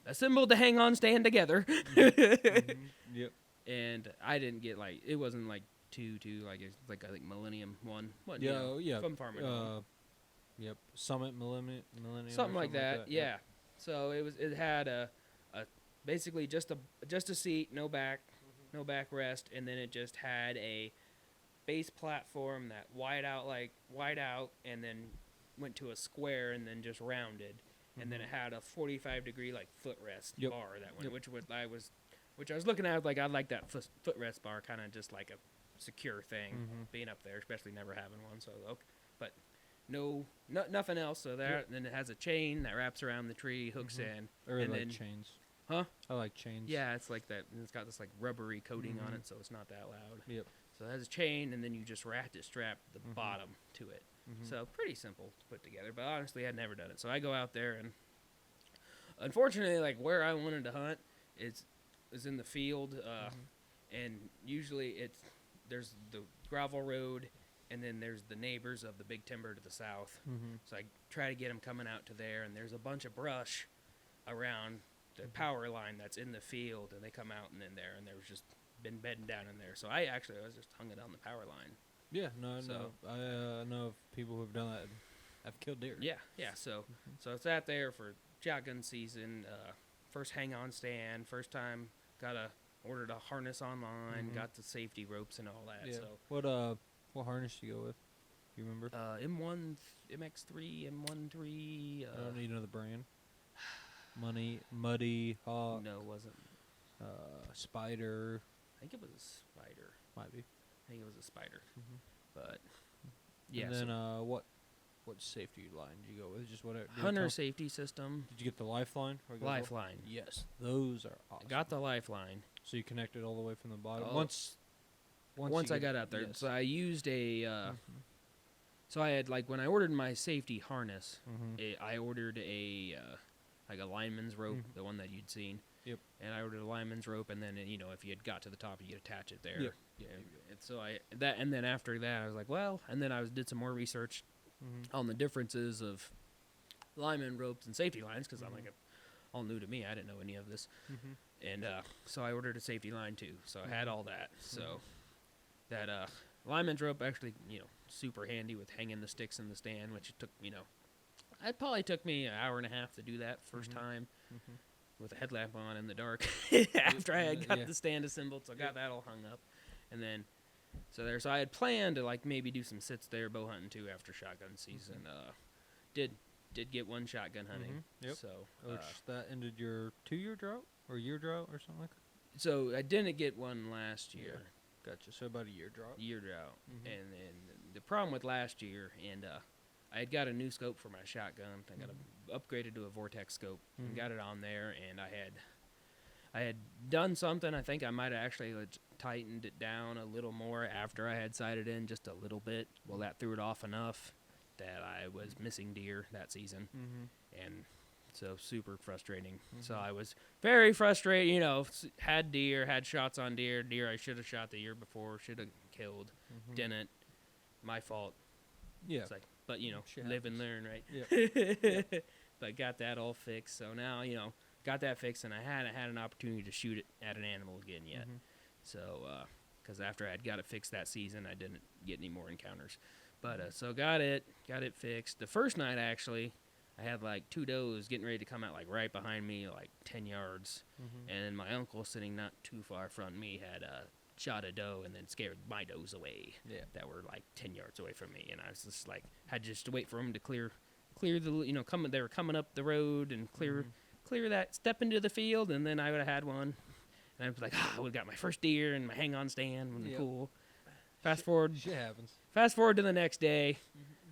assembled the hang-on stand together, Yep. and I didn't get it wasn't like two like it's like I think Millennium one. What, Yeah. From Farming. Yep. Summit Millennium. Something like that. Yeah. Yep. So it had a basically just a seat, no backrest, and then it just had a base platform that wide out, and then went to a square and then just rounded, and then it had a 45-degree footrest bar that went, which I was looking at I'd like that footrest bar, kind of just like a secure thing, being up there, especially never having one. So but nothing else. So and then it has a chain that wraps around the tree, hooks in, I really and like then chains. Huh? I like chains. Yeah, it's like that. And it's got this rubbery coating on it, so it's not that loud. Yep. So it has a chain, and then you just strap the bottom to it. So pretty simple to put together. But honestly, I'd never done it. So I go out there, and unfortunately, where I wanted to hunt is in the field, and usually there's the gravel road, and then there's the neighbors of the big timber to the south. So I try to get them coming out to there, and there's a bunch of brush around the power line that's in the field, and they come out and in there, and there's just been bedding down in there. So I was just hung it on the power line. Yeah, no. I know of people who have done that. Have killed deer. Yeah. So it's out there for shotgun season. First hang-on stand. First time ordered a harness online. Got the safety ropes and all that. Yeah. So What harness do you go with? You remember? M1, MX3, M13. I don't need to know the brand. Muddy, Hawk. No, it wasn't. Spider. I think it was a Spider. Might be. I think it was a Spider. But yeah. And then what safety line did you go with? Just whatever. Hunter safety system. Did you get the lifeline? Lifeline. Yes, those are awesome. I got the lifeline. So you connected all the way from the bottom. Oh. Once I got out there, yes. so I used a. So I had when I ordered my safety harness, I ordered a lineman's rope, the one that you'd seen. Yep. And I ordered a lineman's rope, and then if you had got to the top, you could attach it there. Yep. And so and then after that, I was like, well, and then I did some more research on the differences of lineman ropes and safety lines, because I'm all new to me. I didn't know any of this. And so I ordered a safety line too. So I had all that. So that lineman's rope actually, super handy with hanging the sticks in the stand, which it took, it probably took me an hour and a half to do that first time with a headlamp on in the dark after I had got the stand assembled. So I got that all hung up. And then, so I had planned to maybe do some sits there, bow hunting too after shotgun season. Did get one shotgun hunting. Yep. So that ended your 2-year drought or year drought or something like that? So I didn't get one last year. Gotcha. So about a year drought. And then the problem with last year, and I had got a new scope for my shotgun. I got upgraded to a Vortex scope and got it on there, and I had done something. I think I might have actually tightened it down a little more after I had sighted in just a little bit. Well, that threw it off enough that I was missing deer that season. And so super frustrating. So I was very frustrated, you know, had shots on deer I should have shot the year before, should have killed, didn't. My fault. Yeah. It's like, but, you know, Shit live happens. and learn, right? Yep. But got that all fixed. So now, you know, got that fixed, and I hadn't had an opportunity to shoot it at an animal again yet. So, because after I had got it fixed that season, I didn't get any more encounters. But, so got it fixed. The first night, actually, I had like 2 does getting ready to come out like right behind me, like 10 yards. And then my uncle sitting not too far from me had shot a doe and then scared my does away that were like 10 yards away from me. And I was just like, had just to wait for them to clear the, you know, they were coming up the road and clear that, step into the field, and then I would have had one. And I was like, I would have got my first deer and my hang-on stand. Cool. Fast forward to the next day,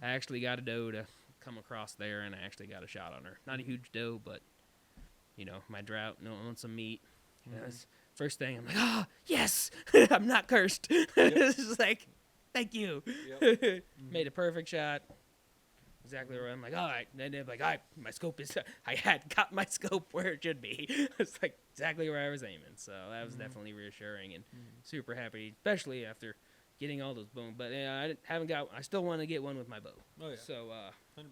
I actually got a doe to come across there, and I actually got a shot on her. Not a huge doe, but, you know, my drought, on some meat. And that's first thing, I'm like, yes, I'm not cursed. It's just like, thank you. Made a perfect shot. Exactly right. I'm like, all right. And they're like, all right, my scope is, I had got my scope where it should be. It's like exactly where I was aiming. So that was definitely reassuring and super happy, especially after getting all those bones. But I still want to get one with my bow. Oh, yeah. So, 100%.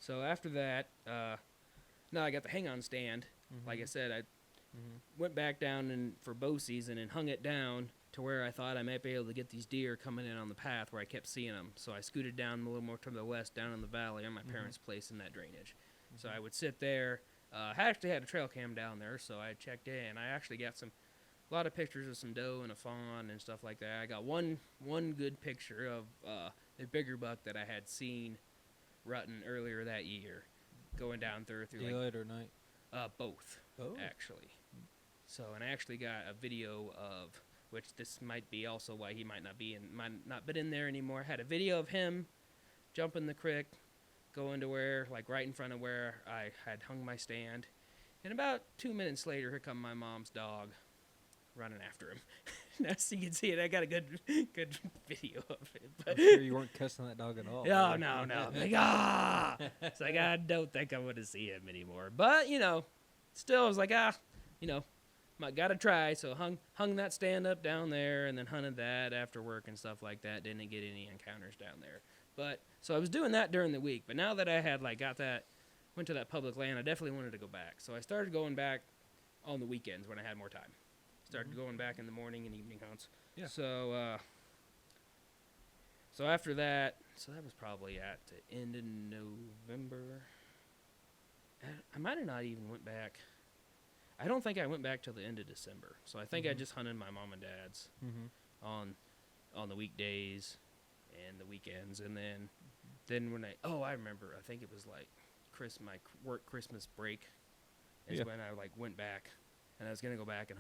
So after that, now I got the hang-on stand. Like I said, I went back down for bow season and hung it down to where I thought I might be able to get these deer coming in on the path where I kept seeing them. So I scooted down a little more to the west, down in the valley on my parents' place in that drainage. So I would sit there. I actually had a trail cam down there, so I checked in. I actually got a lot of pictures of some doe and a fawn and stuff like that. I got one good picture of the bigger buck that I had seen rutting earlier that year, going down through Daylight or night? Both, actually. So, and I actually got a video of, which this might be also why he might not been in there anymore. Had a video of him jumping the creek, going to where, like right in front of where I had hung my stand. And about 2 minutes later, here come my mom's dog running after him. Now, so you can see it. I got a good video of it. But I'm sure you weren't cussing that dog at all. No. Like, It's like, I don't think I'm going to see him anymore. But, you know, still, I was like, you know, got to try. So hung that stand up down there and then hunted that after work and stuff like that. Didn't get any encounters down there. But, so I was doing that during the week. But now that I had, like, went to that public land, I definitely wanted to go back. So I started going back on the weekends when I had more time. Started going back in the morning and evening hunts. Yeah. So, so after that, so that was probably at the end of November. I might have not even went back. I don't think I went back till the end of December. So I think I just hunted my mom and dad's on the weekdays and the weekends, and then when I remember, I think it was like my work Christmas break is when I like went back. And I was going to go back and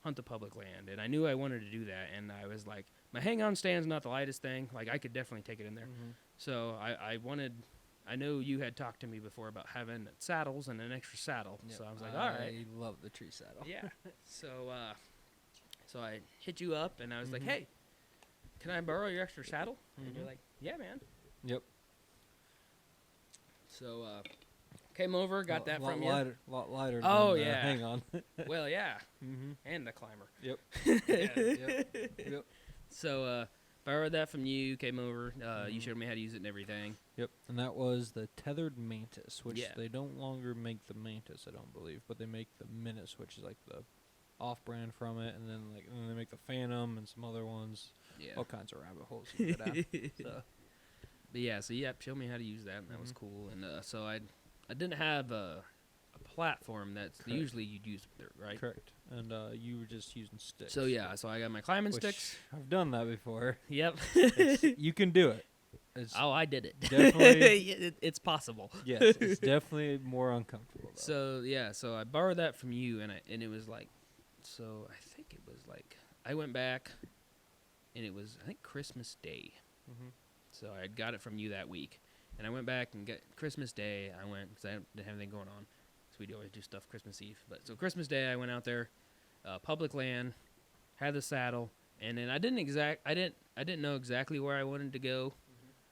hunt the public land. And I knew I wanted to do that. And I was like, my hang-on stand's not the lightest thing. Like, I could definitely take it in there. So I know you had talked to me before about having saddles and an extra saddle. Yep. So I was like, all right. I love the tree saddle. Yeah. So I hit you up, and I was like, hey, can I borrow your extra saddle? And you're like, yeah, man. Yep. So, came over, got that from you. A lot lighter. Oh, than, yeah. Hang on. Well, yeah. And the climber. Yep. Yep. So, borrowed that from you, came over. You showed me how to use it and everything. Yep. And that was the tethered mantis, which Yeah. they don't longer make the mantis, I don't believe, but they make the menace, which is like the off-brand from it, and then they make the phantom and some other ones. Yeah. All kinds of rabbit holes you can go down. So. But yeah, so showed me how to use that, and that was cool. And so I didn't have a platform that's usually you'd use with it, right? Correct. And you were just using sticks. So yeah, so I got my climbing sticks. I've done that before. Yep. You can do it. I did it. Definitely. It's possible. Yes, it's definitely more uncomfortable, though. So yeah, so I borrowed that from you, and it was like, so I think it was like I went back, and it was I think Christmas Day. So I got it from you that week, and I went back and got Christmas Day. I went because I didn't have anything going on, so we'd always do stuff Christmas Eve. But so Christmas Day, I went out there, public land, had the saddle, and then I didn't know exactly where I wanted to go.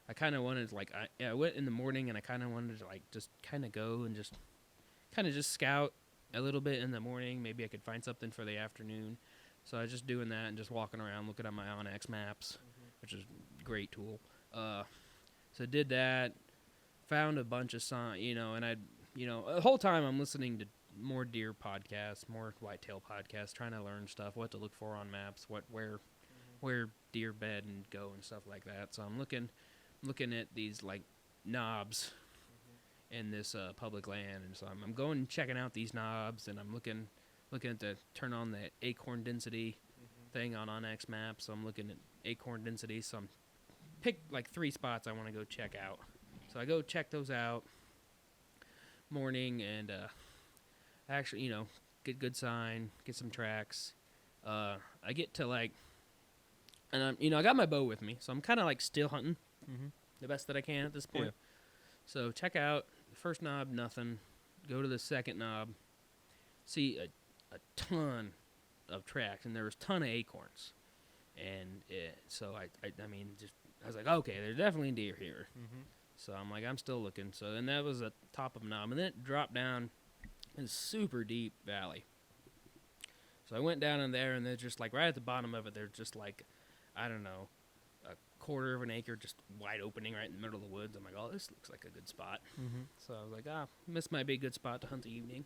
I kind of wanted I went in the morning and I kind of wanted to just kind of go and just scout a little bit in the morning. Maybe I could find something for the afternoon. So I was just doing that and just walking around looking at my Onyx maps, which is a great tool. So I did that, found a bunch of and the whole time I'm listening to more deer podcasts, more whitetail podcasts, trying to learn stuff, what to look for on maps, where deer bed and go and stuff like that. So I'm looking at these knobs in this public land, and so I'm going and checking out these knobs, and I'm looking to turn on the acorn density thing on Onyx Maps. So I'm looking at acorn density. So I'm picked 3 spots I want to go check out. So I go check those out morning, and actually get good sign, get some tracks. I get to and I got my bow with me, so I'm kind of still hunting the best that I can at this point. Yeah. So check out the first knob, nothing. Go to the second knob, see a ton of tracks, and there was a ton of acorns. And so I was like, okay, there's definitely deer here. So I'm still looking. So then that was the top of a knob, and then it dropped down in a super deep valley. So I went down in there, and there's just right at the bottom of it, there's just I don't know, a quarter of an acre just wide opening right in the middle of the woods. I'm like, oh, this looks like a good spot. So I was like, this might be a good spot to hunt the evening.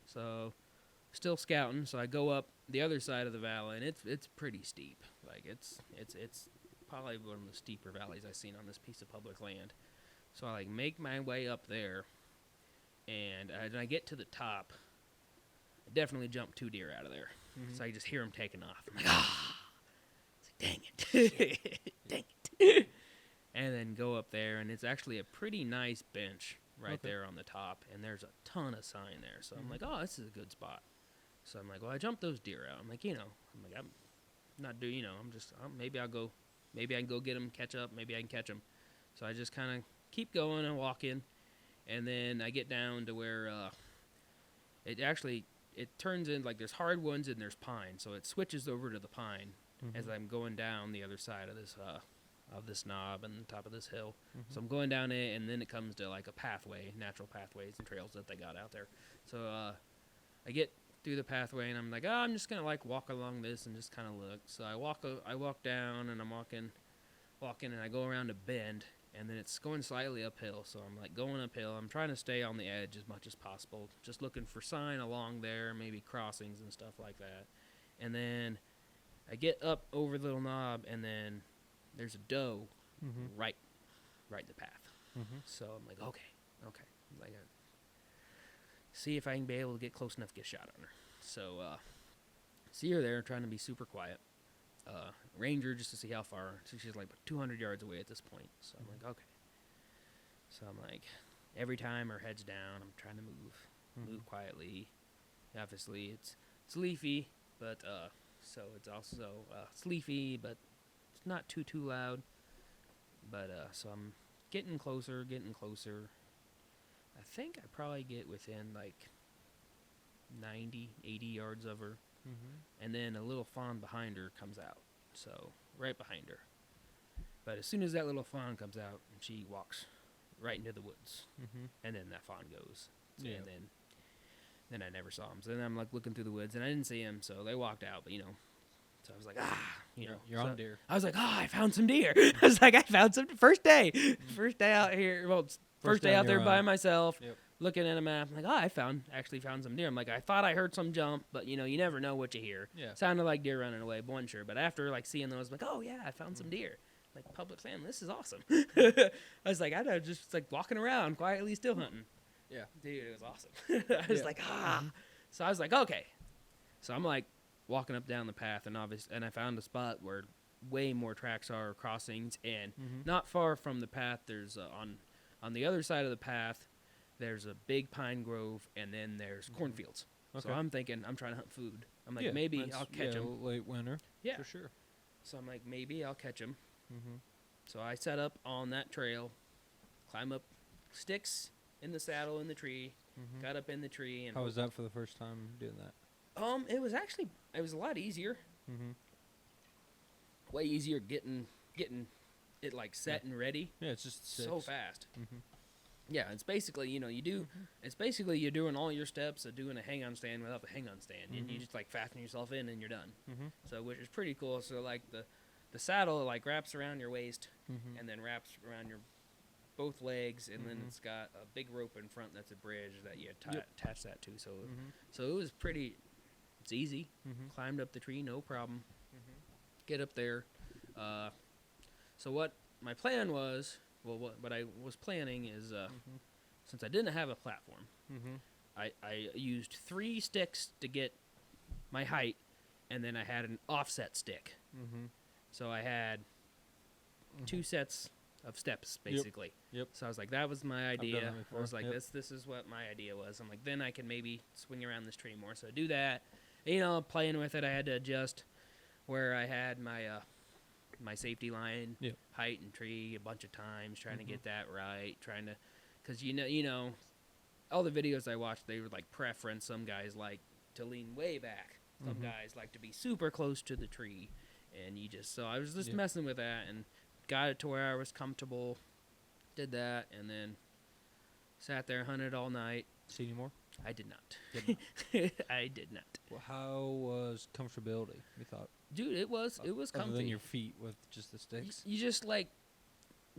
So still scouting. So I go up the other side of the valley, and it's pretty steep. It's probably one of the steeper valleys I've seen on this piece of public land. So I make my way up there, and I get to the top. I definitely jumped 2 deer out of there. So I just hear them taking off. I'm like, dang it. Dang it. And then go up there, and it's actually a pretty nice bench right there on the top, and there's a ton of sign there. So I'm like, oh, this is a good spot. So I'm like, well, I jumped those deer out. I'm like, I'm not doing, I'm just, maybe I can go get them, catch up, maybe I can catch them. So I just kind of keep going and walking, and then I get down to where it turns in, there's hardwoods and there's pine, so it switches over to the pine as I'm going down the other side of this knob and the top of this hill. So I'm going down it, and then it comes to a pathway, natural pathways and trails that they got out there. So I get through the pathway, and I'm like, I'm just gonna walk along this and just kind of look. So I walk down, and I'm walking, and I go around a bend, and then it's going slightly uphill. So I'm going uphill. I'm trying to stay on the edge as much as possible, just looking for sign along there, maybe crossings and stuff like that. And then I get up over the little knob, and then there's a doe right in the path. So I'm like, okay. See if I can be able to get close enough to get a shot on her. So see her there, trying to be super quiet. Ranger just to see how far. So she's 200 yards away at this point. So I'm like, okay. So I'm every time her head's down, I'm trying to move quietly. Obviously, it's leafy, but so it's also it's leafy, but it's not too loud. But so I'm getting closer. I think I probably get within 90, 80 yards of her. And then a little fawn behind her comes out. So right behind her. But as soon as that little fawn comes out, she walks right into the woods. And then that fawn goes. Yeah. And then I never saw him. So then I'm looking through the woods, and I didn't see him. So they walked out, but so I was like, you're on deer. I was like, I found some deer. I was like, I found some first day out here. Well, first day out there by myself, looking at a map. I'm like, I actually found some deer. I'm like, I thought I heard some jump, but you never know what you hear. Yeah. Sounded like deer running away, but wasn't sure. But after seeing those, I'm like, oh yeah, I found some deer. Public land, this is awesome. I was like, I was just walking around quietly, still hunting. Yeah. Dude, it was awesome. I was like, So I was like, okay. So I'm walking up down the path, and I found a spot where way more tracks are, crossings, and not far from the path, there's on the other side of the path, there's a big pine grove, and then there's cornfields. Okay. So I'm thinking, I'm trying to hunt food. I'm like, maybe I'll catch them. Late winter. Yeah. For sure. So I'm like, maybe I'll catch them. So I set up on that trail, climb up sticks in the saddle in the tree, got up in the tree. And how was that for the first time doing that? It was a lot easier. Mm-hmm. Way easier getting it like set and ready. Yeah, it's just So 6. fast. Mm-hmm. Yeah, it's basically it's basically you're doing all your steps of doing a hang-on stand without the hang-on stand, and you just like fasten yourself in and you're done. Mm-hmm. So which is pretty cool. So like the saddle like wraps around your waist Mm-hmm. and then wraps around your both legs, and then Mhm. it's got a big rope in front that's a bridge that you Yep. attach that to. So Mm-hmm. so it was pretty. It's easy. Mm-hmm. Climbed up the tree, no problem. Mm-hmm. Get up there. So what my plan was, well, what I was planning is, Mm-hmm. since I didn't have a platform, Mm-hmm. I used 3 sticks to get my height, and then I had an offset stick. Mm-hmm. So I had 2 sets of steps, basically. Yep. So I was like, that was my idea. that I before. was like, Yep. this is what my idea was. I'm like, then I can maybe swing around this tree more. So I do that. You know, playing with it, I had to adjust where I had my my safety line, Yep. height and tree a bunch of times, trying to Mhm. get that right, trying to, because you know, all the videos I watched, they would like preference. Some guys like to lean way back. Some Mhm. guys like to be super close to the tree, and so I was just Yep. messing with that and got it to where I was comfortable. Did that, and then sat there, hunted all night. See any more? I did not. Did I did not. Well, how was comfortability? You thought? Dude, it was Other comfy. than your feet with just the Y- sticks. you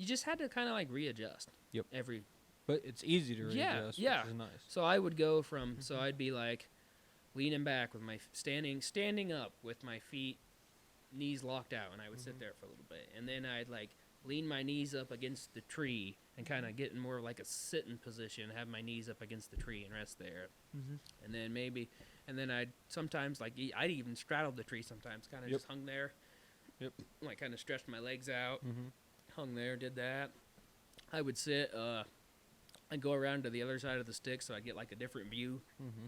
just had to kind of like readjust. Yep. Every But it's easy to Yeah, readjust, yeah. which is nice. so I would go from so Mhm. I'd be like leaning back with my standing up with my feet knees locked out, and I would sit Mhm. there for a little bit, and then I'd like lean my knees up against the tree and kind of get in more of like a sitting position, have my knees up against the tree and rest there, Mm-hmm. and then I'd sometimes like I'd even straddle the tree sometimes, kind of Yep. just hung there. Yep. Like kind of stretched my legs out, Mm-hmm. hung there, did that. I would sit. I'd go around to the other side of the stick, so I'd get like a different view, Mm-hmm.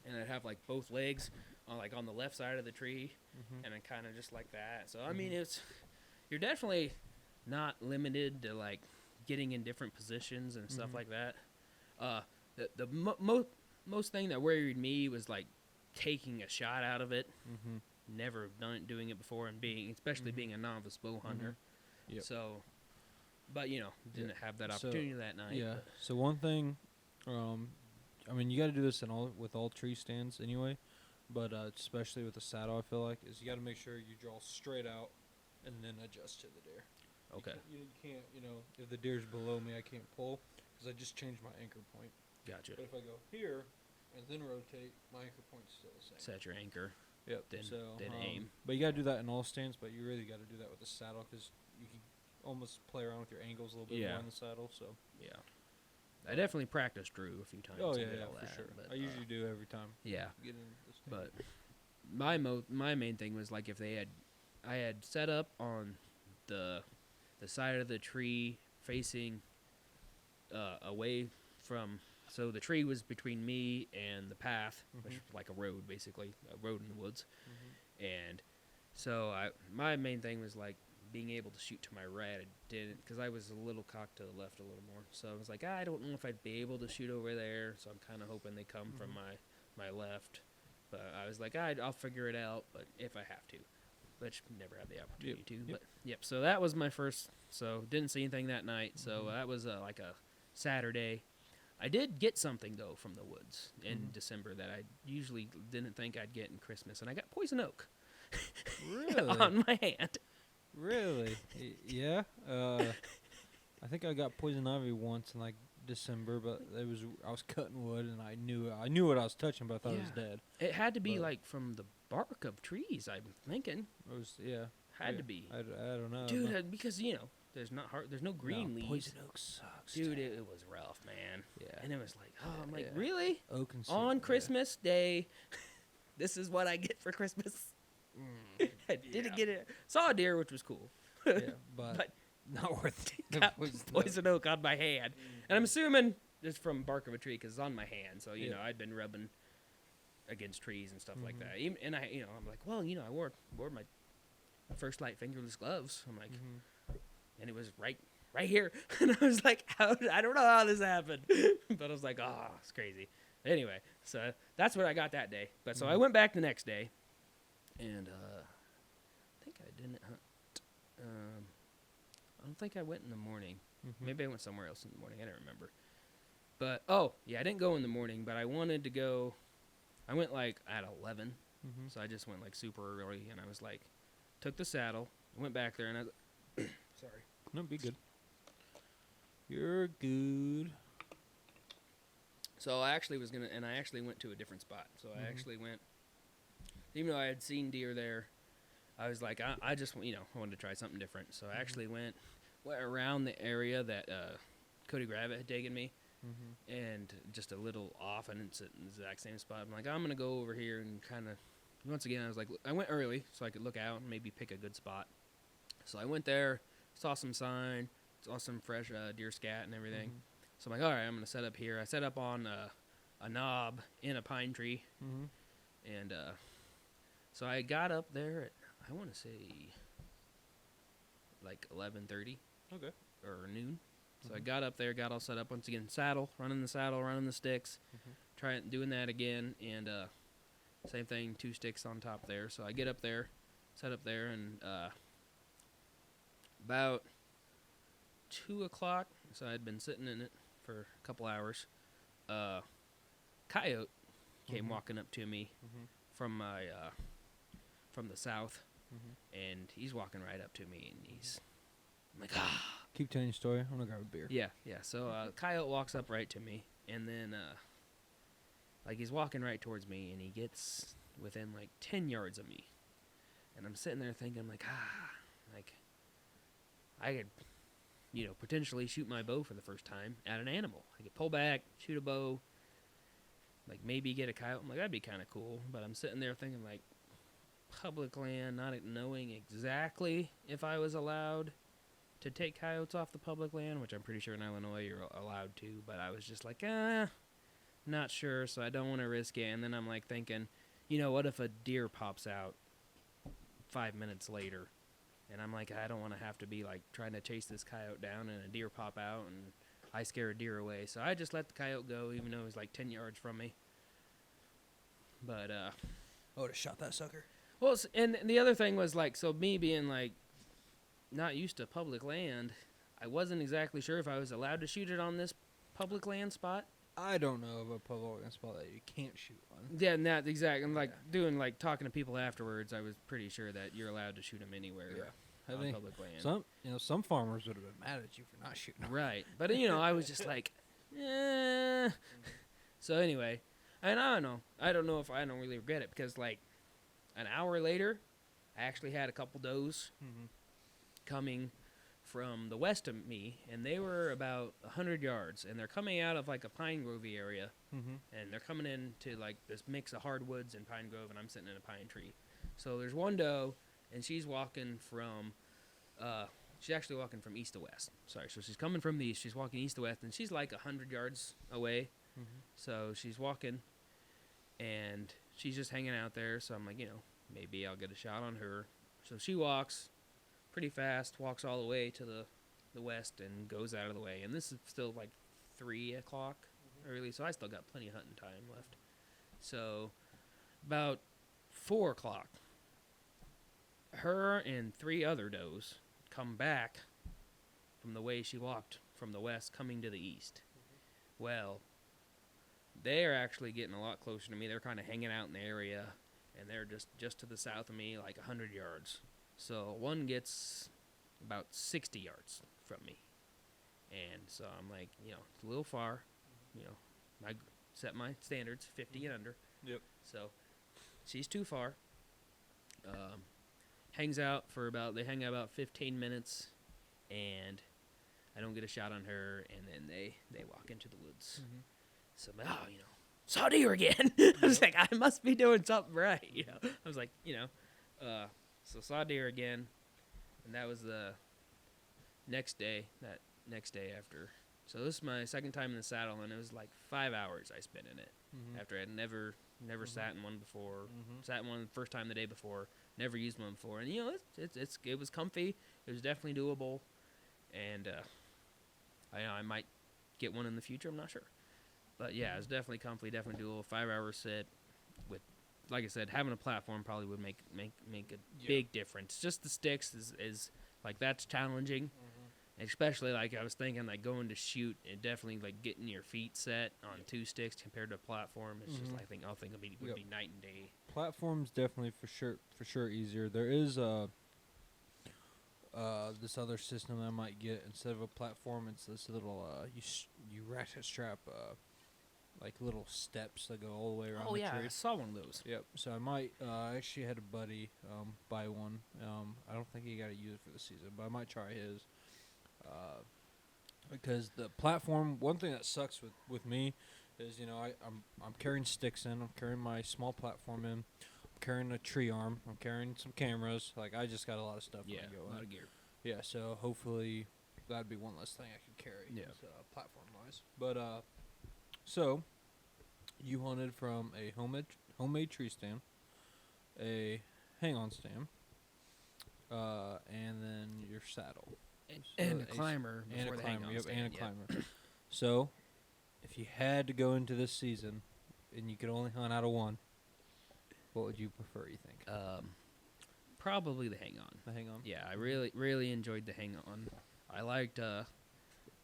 and I'd have like both legs on the left side of the tree, Mm-hmm. and I kind of just like that. So I mean, you're definitely not limited to like getting in different positions and stuff Mhm. like that. The most thing that worried me was like taking a shot out of it. Mm-hmm. Never doing it before, and especially Mhm. being a novice bow hunter. Yep. So, but didn't have that So, opportunity that night. Yeah. but- So one thing, I mean, you got to do this with all tree stands anyway, but especially with the saddle, I feel like is you got to make sure you draw straight out, and then adjust to the deer. Okay. You can't, if the deer's below me, I can't pull because I just changed my anchor point. Gotcha. But if I go here and then rotate, my anchor point's still the same. Set your anchor. Yep. then- so, then aim. But you got to do that in all stands, but you really got to do that with the saddle because you can almost play around with your angles a little bit Yeah. more in the saddle. So. Yeah. I definitely practiced Drew a few times. Oh and yeah, did yeah, all for that, sure. but, I usually do every time. Yeah. Get in the stand. But my main thing was like if I had set up on the side of the tree facing away from, so the tree was between me and the path, which Mhm. was like a road basically, a road in the woods, Mhm. and so my main thing was like being able to shoot to my right. I didn't, because I was a little cocked to the left a little more, so I was like, I don't know if I'd be able to shoot over there, so I'm kind of hoping they come from Mhm. my left. But I was like, I'll figure it out, but if I have to, which never had the opportunity to. Yep. But yep, so that was my first. So didn't see anything that night. So Mhm. that was like a Saturday. I did get something though from the woods in Mhm. December that I usually didn't think I'd get in Christmas, and I got poison oak Really? on my hand. Really? Yeah. I think I got poison ivy once in like December, but I was cutting wood and I knew what I was touching, but I thought it was Yeah. dead. It had to be But- like from the bark of trees. I'm thinking It was yeah. had yeah. to be, I don't know. dude, but- because there's no green leaves. Poison oak sucks. Dude, it was rough, man. Yeah. And it was like, oh, I'm like, Yeah. really? Oak and On yeah. Christmas Day, this is what I get for Christmas. I didn't get it. Saw a deer, which was cool. Yeah, but, But- not worth it. Got Poison oak. poison oak on my hand. And I'm assuming it's from bark of a tree because it's on my hand. So, Yeah. I'd been rubbing against trees and stuff like Mhm. that. And I'm like, well, I wore my First Light fingerless gloves. I'm like, Mhm. and it was right here. And I was like, I don't know how this happened. But I was like, it's crazy. Anyway, so that's what I got that day. But so I went back the next day, and I think I didn't hunt. I don't think I went in the morning. Mm-hmm. Maybe I went somewhere else in the morning. I don't remember. But oh yeah, I didn't go in the morning, but I wanted to go. I went like at 11, Mm-hmm. so I just went like super early, and I was like, took the saddle, went back there, and I. Sorry. No, be good. You're good. So I actually was gonna, and I actually went to a different spot. So I actually went, even though I had seen deer there, I was like, I just, I wanted to try something different. So I actually went around the area that Cody Gravitt had taken me, and just a little off, and it's at the exact same spot. I'm like, I'm gonna go over here and kind of, once again, I was like, I went early so I could look out and maybe pick a good spot. So I went there, saw some sign, saw some fresh deer scat and everything. So I'm like, all right, I'm going to set up here. I set up on a knob in a pine tree. And so I got up there at, I want to say, like 11:30. Okay. Or noon. So I got up there, got all set up once again. Saddle, running the sticks. Doing that again. And same thing, 2 sticks on top there. So I get up there, set up there, and about 2 o'clock, so I'd been sitting in it for a couple hours. Coyote came walking up to me from my from the south, and he's walking right up to me, and I'm like, ah. Keep telling your story. I'm gonna grab a beer. Yeah. So coyote walks up right to me, and then like he's walking right towards me, and he gets within like 10 yards of me, and I'm sitting there thinking, like, like I could, potentially shoot my bow for the first time at an animal. I could pull back, shoot a bow, like maybe get a coyote. I'm like, that'd be kind of cool. But I'm sitting there thinking, like, public land, not knowing exactly if I was allowed to take coyotes off the public land, which I'm pretty sure in Illinois you're allowed to. But I was just like, not sure, so I don't want to risk it. And then I'm like thinking, what if a deer pops out 5 minutes later? And I'm like, I don't want to have to be like trying to chase this coyote down and a deer pop out and I scare a deer away. So I just let the coyote go, even though it was like 10 yards from me. But I would have shot that sucker. well, and the other thing was like, so me being like not used to public land, I wasn't exactly sure if I was allowed to shoot it on this public land spot. I don't know of a public land spot that you can't shoot on. Yeah, not exactly. I'm like talking to people afterwards. I was pretty sure that you're allowed to shoot them anywhere. I On think public land. some farmers would have been mad at you for not shooting. Right. But, I was just like, eh. So, anyway, and I don't know. I don't know if I don't really regret it because, like, an hour later, I actually had a couple does coming from the west of me, and they were about 100 yards, and they're coming out of, like, a pine grove area, and they're coming into, like, this mix of hardwoods and pine grove, and I'm sitting in a pine tree. So there's one doe, and she's walking from, she's actually walking from east to west. Sorry, so she's coming from the east. She's walking east to west, and she's like 100 yards away. So she's walking, and she's just hanging out there. So I'm like, maybe I'll get a shot on her. So she walks pretty fast, walks all the way to the west, and goes out of the way. And this is still like 3 o'clock early, so I still got plenty of hunting time left. So about 4 o'clock, her and 3 other does come back from the way she walked from the west coming to the east. Well, they're actually getting a lot closer to me. They're kind of hanging out in the area, and they're just to the south of me, like 100 yards. So one gets about 60 yards from me. And so I'm like, it's a little far. I set my standards, 50 and under. Yep. So she's too far. Hangs out for they hang out about 15 minutes, and I don't get a shot on her, and then they walk into the woods. So I'm like, saw deer again. I was like, I must be doing something right. I was like, so saw deer again, and that was the next day after. So this is my second time in the saddle, and it was like 5 hours I spent in it after I'd never sat in one before. Sat in one the first time the day before. Never used one before, and it was comfy. It was definitely doable, and I might get one in the future. I'm not sure, But yeah, it's definitely comfy, definitely doable. 5-hour sit with, like I said, having a platform probably would make a big difference. Just the sticks is like that's challenging, especially like I was thinking like going to shoot and definitely like getting your feet set on 2 sticks compared to a platform. It's just I think it would be night and day. Platforms definitely for sure easier. There is this other system that I might get instead of a platform. It's this little you ratchet strap like little steps that go all the way around the tree. I saw one of those. Yep. So I might I actually had a buddy buy one. I don't think he got to use it for the season, but I might try his. Because the platform, one thing that sucks with me is, you know, I'm carrying sticks in, I'm carrying my small platform in, I'm carrying a tree arm, I'm carrying some cameras. Like, I just got a lot of stuff. Yeah, go a lot of gear. Yeah, so hopefully that'd be one less thing I could carry. Yeah. Platform wise. But so you hunted from a homemade tree stand, a hang-on stand, and then your saddle. And a climber before the hang-on stand. And a climber. So, if you had to go into this season, and you could only hunt out of one, what would you prefer? You think? Probably the hang-on. The hang-on. Yeah, I really enjoyed the hang-on. I liked. I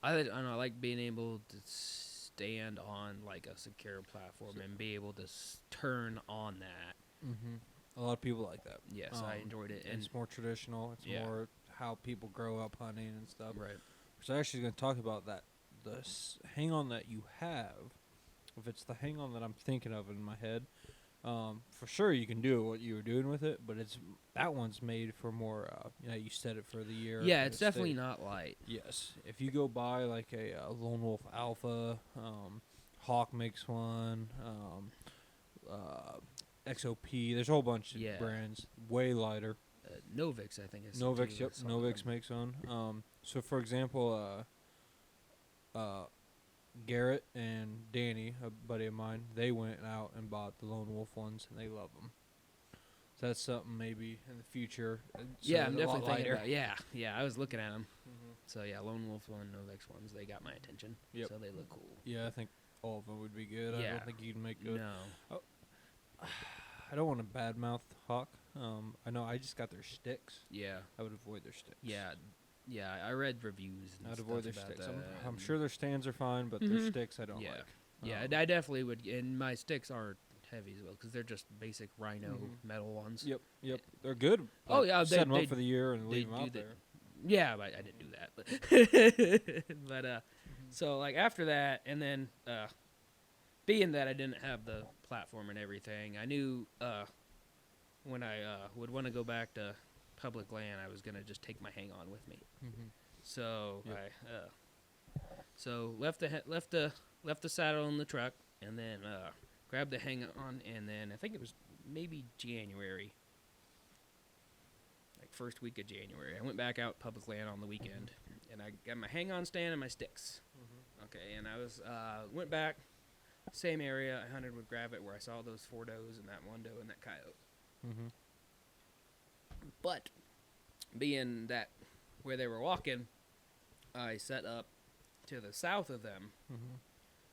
don't know. I like being able to stand on like a secure platform and be able to turn on that. Mm-hmm. A lot of people like that. Yes, I enjoyed it. And it's more traditional. It's more how people grow up hunting and stuff. Right. So I'm actually going to talk about that. The hang-on that you have, if it's the hang-on that I'm thinking of in my head, for sure you can do what you were doing with it, but that one's made for more, you set it for the year. Yeah, it's definitely not light. Yes. If you go buy like a Lone Wolf Alpha, Hawk makes one, XOP, there's a whole bunch of brands, way lighter. Novix, I think is Novix, yep. Novix makes one. So for example, Garrett and Danny, a buddy of mine, they went out and bought the Lone Wolf ones, and they love them. So that's something maybe in the future. So I'm definitely thinking about. Yeah, I was looking at them. So yeah, Lone Wolf one, Novix ones, they got my attention. Yep. So they look cool. Yeah, I think all of them would be good. I don't think you can make good. No. I don't want to badmouth Hawk. I know I just got their sticks. Yeah. I would avoid their sticks. Yeah, I read reviews. And I'd avoid their about sticks. that. I'm sure their stands are fine, but their sticks I don't like. Yeah, I definitely would. And my sticks aren't heavy as well because they're just basic Rhino metal ones. Yep. They're good. Oh yeah, set them up for the year and leave them out there. Yeah, but I didn't do that. But so like after that, and then being that I didn't have the platform and everything, I knew when I would want to go back to public land, I was gonna just take my hang on with me. So I left the saddle in the truck, and then grabbed the hang on, and then I think it was maybe January, like first week of January. I went back out public land on the weekend, and I got my hang on stand and my sticks. Okay, and I was went back, same area. I hunted with Gravit where I saw those 4 does and that 1 doe and that coyote. But being that where they were walking, I set up to the south of them,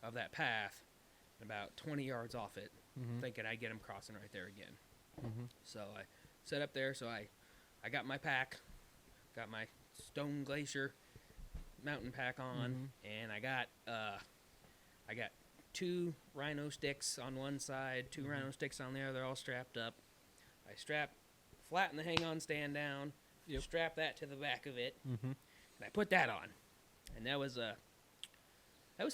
of that path, about 20 yards off it, thinking I'd get them crossing right there again. So I set up there. So I got my pack, got my Stone Glacier mountain pack on, and I got 2 Rhino sticks on one side, 2 Rhino sticks on the other, all strapped up. I flatten the hang-on stand down, strap that to the back of it, and I put that on. And that was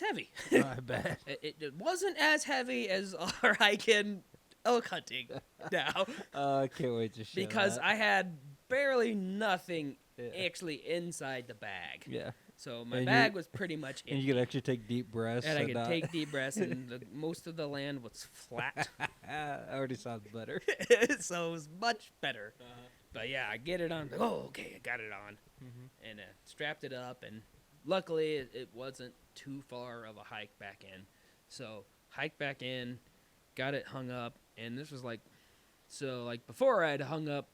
heavy. I bet. It wasn't as heavy as our hiking elk hunting now. I can't wait to show because that. I had barely nothing actually inside the bag. Yeah. So my bag was pretty much empty. And you could actually take deep breaths. And I could take deep breaths, and most of the land was flat. Already sounds better. So it was much better. But yeah, I get it on. Oh, okay, I got it on. And strapped it up, and luckily it wasn't too far of a hike back in. So hiked back in, got it hung up, and this was like before I had hung up,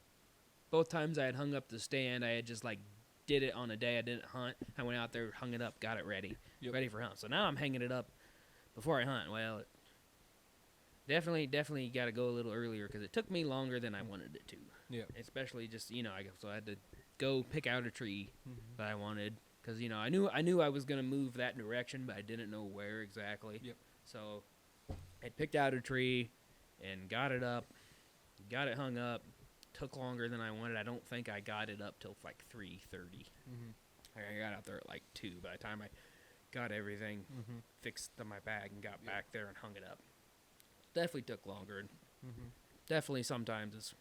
both times I had hung up the stand, I had just like did it on a day I didn't hunt. I went out there, hung it up, got it ready, ready for hunt. So now I'm hanging it up before I hunt. Well, definitely got to go a little earlier because it took me longer than I wanted it to. Yeah. Especially just so I had to go pick out a tree Mm-hmm. that I wanted because I knew I was gonna move that direction, but I didn't know where exactly. Yep. So I picked out a tree and got it up, got it hung up. Took longer than I wanted. I don't think I got it up till like 3:30. Mm-hmm. I got out there at like 2 by the time I got everything Mm-hmm. fixed on my bag and got Yeah. back there and hung it up. Definitely took longer, and Mm-hmm. definitely sometimes it's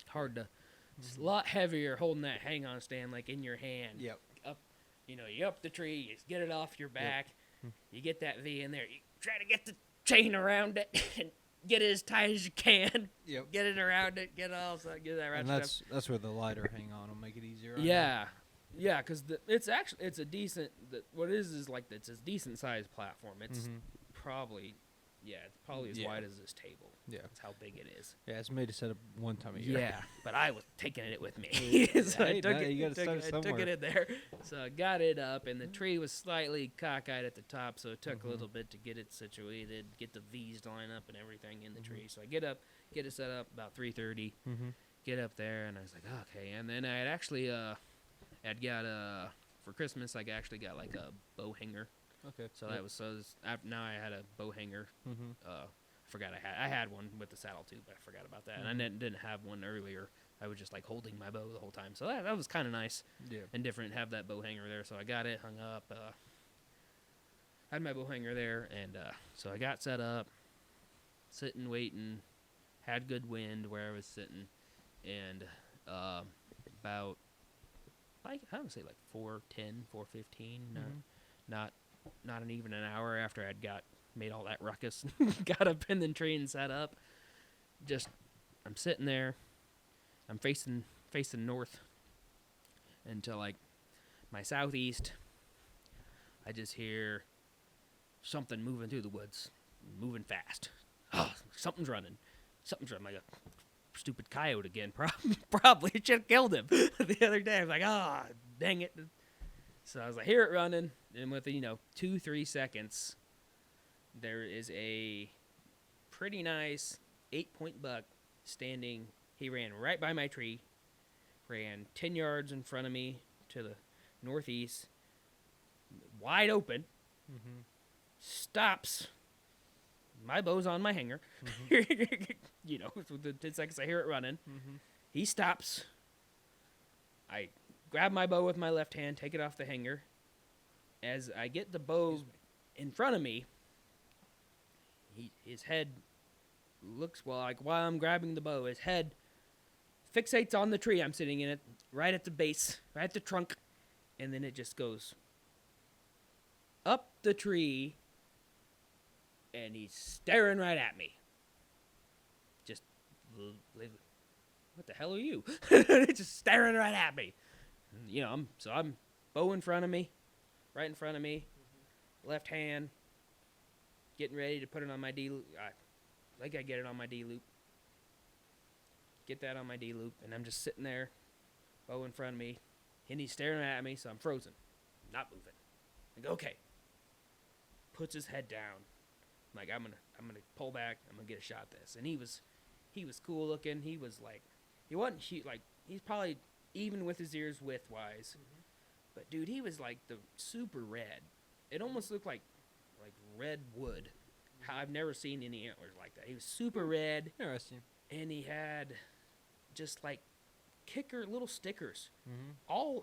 hard to. It's a Mhm. lot heavier holding that hang-on stand like in your hand. Yep. Up, you up the tree, you get it off your back, Mm. you get that V in there, you try to get the chain around it and get it as tight as you can. Yep. Get it around it, get that And ratchet up. that's where the lighter hang on will make it easier. Yeah, because it's a decent. What it is like it's a decent sized platform. It's Mm-hmm. probably as Yeah. wide as this table. Yeah. That's how big it is. Yeah, it's made to set up one time a year. Yeah, but I was taking it with me, Yeah. so Hey, I took now it. you gotta start I took somewhere. it in there, so I got it up, and the tree was slightly cockeyed at the top, so it took a Mhm. little bit to get it situated, get the V's to line up and everything in the Mhm. tree. So I get up, get it set up about 3:30. Mm-hmm. Get up there, and I was like, okay. And then I had actually, for Christmas, I actually got like a bow hanger. Okay. So that was now I had a bow hanger. Mm-hmm. Forgot I had one with the saddle too, but I forgot about that. And I didn't have one earlier. I was just like holding my bow the whole time, so that was kind of nice Yeah. and different. Have that bow hanger there, so I got it hung up. Had my bow hanger there, and so I got set up, sitting waiting. Had good wind where I was sitting, and about like I would say like 4:10, 4:15. Mhm. Not even an hour after I'd made all that ruckus, got up in the tree and sat up. Just I'm sitting there. I'm facing north until like my southeast. I just hear something moving through the woods, moving fast. Oh, something's running like a stupid coyote again. Probably should have killed him the other day. I was like, dang it. So I was like, hear it running, and with 2-3 seconds, there is a pretty nice 8-point buck standing. He ran right by my tree, ran 10 yards in front of me to the northeast, wide open, Mm-hmm. stops. My bow's on my hanger. Mm-hmm. With the 10 seconds I hear it running. Mm-hmm. He stops. I grab my bow with my left hand, take it off the hanger. As I get the bow in front of me, his head looks while I'm grabbing the bow, his head fixates on the tree I'm sitting in it, right at the base, right at the trunk, and then it just goes up the tree, and he's staring right at me. Just, what the hell are you? Just staring right at me. I'm bow in front of me, right in front of me, left hand, getting ready to put it on my D loop. I think I get it on my D loop. Get that on my D loop, and I'm just sitting there, bow in front of me, and he's staring at me, so I'm frozen, not moving. I go, okay. Puts his head down. I'm like, I'm gonna pull back. I'm gonna get a shot at this. And he was cool looking. He was like, he wasn't he's probably even with his ears width-wise. Mm-hmm. But, dude, he was, like, the super red. It almost looked like red wood. How I've never seen any antlers like that. He was super red, Interesting. and he had just, like, little stickers Mm-hmm. all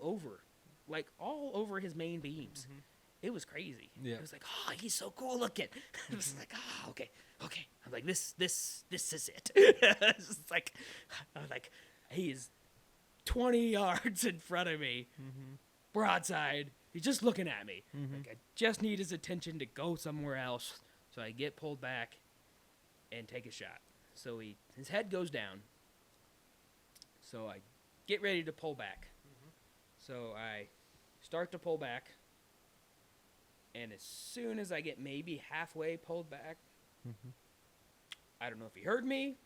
over his main beams. Mm-hmm. It was crazy. Yeah. It was like, he's so cool looking. It was like, okay. I'm like, this is it. It's like, I was like, he is 20 yards in front of me, Mm-hmm. broadside. He's just looking at me. Mm-hmm. Like, I just need his attention to go somewhere else. So I get pulled back and take a shot. So his head goes down. So I get ready to pull back. Mm-hmm. So I start to pull back. And as soon as I get maybe halfway pulled back, Mm-hmm. I don't know if he heard me.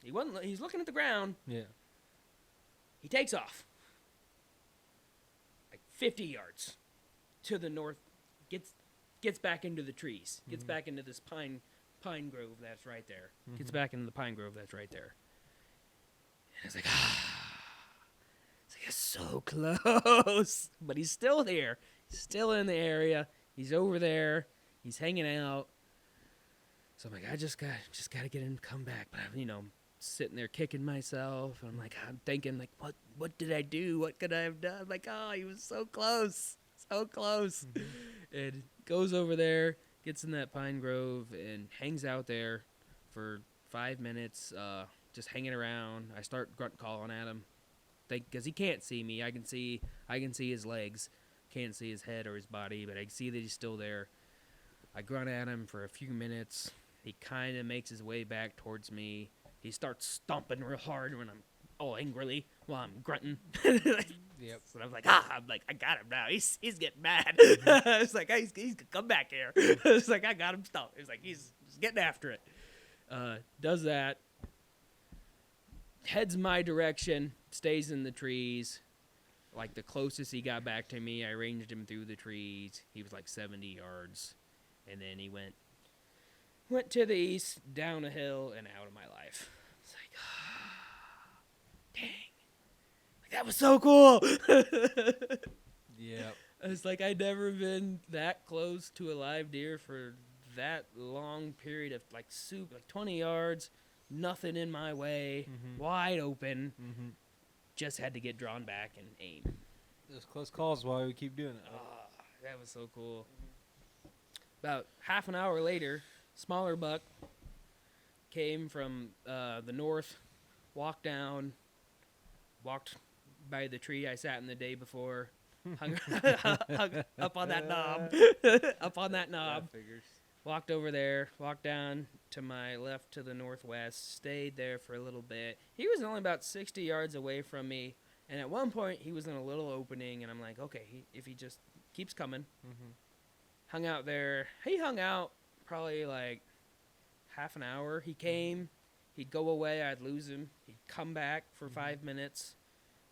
He's looking at the ground. Yeah. He takes off. Like 50 yards to the north. gets back into the trees, gets back into this pine grove that's right there. Gets back into the pine grove that's right there. And it's like, it's like, it's so close, but he's still there. He's still in the area. He's over there. He's hanging out. So I'm like, I just got to get him to come back. But I'm, sitting there kicking myself, and I'm thinking, like, what did I do? What could I have done? I'm like, oh, he was so close, so close. And goes over there, gets in that pine grove, and hangs out there for 5 minutes, just hanging around. I start grunt calling at him, because he can't see me. I can see his legs, can't see his head or his body, but I can see that he's still there. I grunt at him for a few minutes. He kind of makes his way back towards me. He starts stomping real hard when I'm all angrily while I'm grunting. Yep. So I'm like, I got him now. He's getting mad. It's like, he's gonna come back here. It's like, I got him stomped. It's like, he's getting after it. Does that. Heads my direction. Stays in the trees. Like, the closest he got back to me, I ranged him through the trees. He was like 70 yards. And then he went to the east, down a hill, and out of my life. It's like, dang. Like, that was so cool. Yeah. It's like, I'd never been that close to a live deer for that long period of, like, 20 yards, nothing in my way, wide open. Just had to get drawn back and aim. Those close calls, why we keep doing it. That was so cool. About half an hour later, smaller buck came from the north, walked by the tree I sat in the day before, hung up on that knob, walked over there, walked down to my left to the northwest, stayed there for a little bit. He was only about 60 yards away from me, and at one point he was in a little opening, and I'm like, okay, if he just keeps coming. Hung out there. He hung out probably like half an hour. He came. He'd go away. I'd lose him. He'd come back for 5 minutes.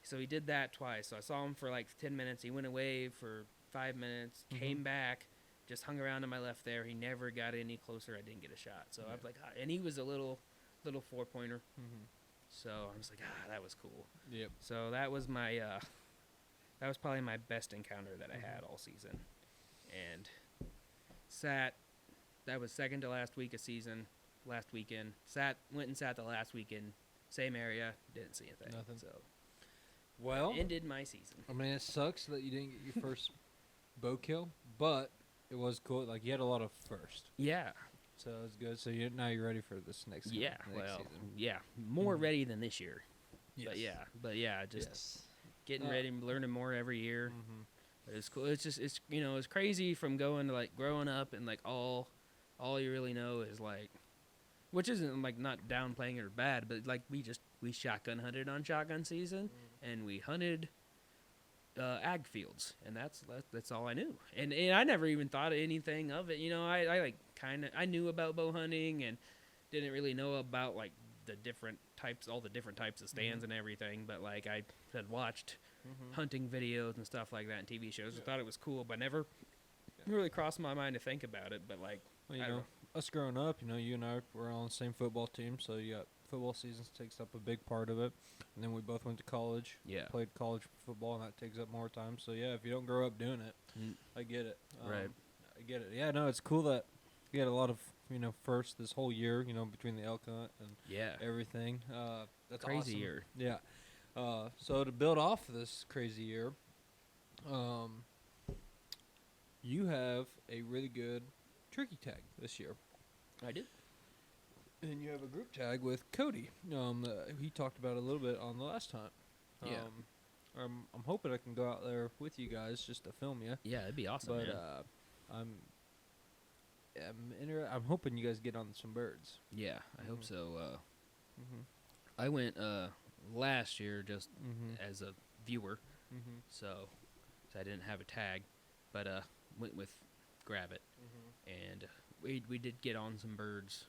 So he did that twice. So I saw him for like 10 minutes. He went away for 5 minutes, came back, just hung around to my left there. He never got any closer. I didn't get a shot. So I was like, and he was a little 4-pointer. So I was like, that was cool. Yep. So that was my, that was probably my best encounter that I had all season. And that was second to last week of season, last weekend. Went and sat the last weekend, same area, didn't see anything. Nothing. So, well, ended my season. I mean, it sucks that you didn't get your first bow kill, but it was cool. Like, you had a lot of first. Yeah. So it was good. So now you're ready for this next season. Yeah, more ready than this year. Yes. But yeah, just getting ready, learning more every year. It's cool. It's just it's crazy from going to like growing up and like all you really know is like, which isn't like not downplaying it or bad, but like we shotgun hunted on shotgun season and we hunted ag fields, and that's all I knew. And I never even thought of anything of it. I like I knew about bow hunting and didn't really know about like all the different types of stands and everything, but like I had watched hunting videos and stuff like that and TV shows. I thought it was cool, but never really crossed my mind to think about it. But like, well, you know, us growing up, you and I were on the same football team, so you got football seasons takes up a big part of it. And then we both went to college. Yeah. Played college football, and that takes up more time. So yeah, if you don't grow up doing it, I get it. Right. I get it. Yeah, no, it's cool that you had a lot of first this whole year, between the elk hunt and everything. That's crazy awesome. Year. Yeah. So to build off this crazy year, you have a really good turkey tag this year. I do. And you have a group tag with Cody. He talked about it a little bit on the last time. I'm hoping I can go out there with you guys just to film you. Yeah, it'd be awesome. But I'm hoping you guys get on some birds. Yeah, I hope so. I went last year just as a viewer, so I didn't have a tag, but went with Grab It, and we did get on some birds.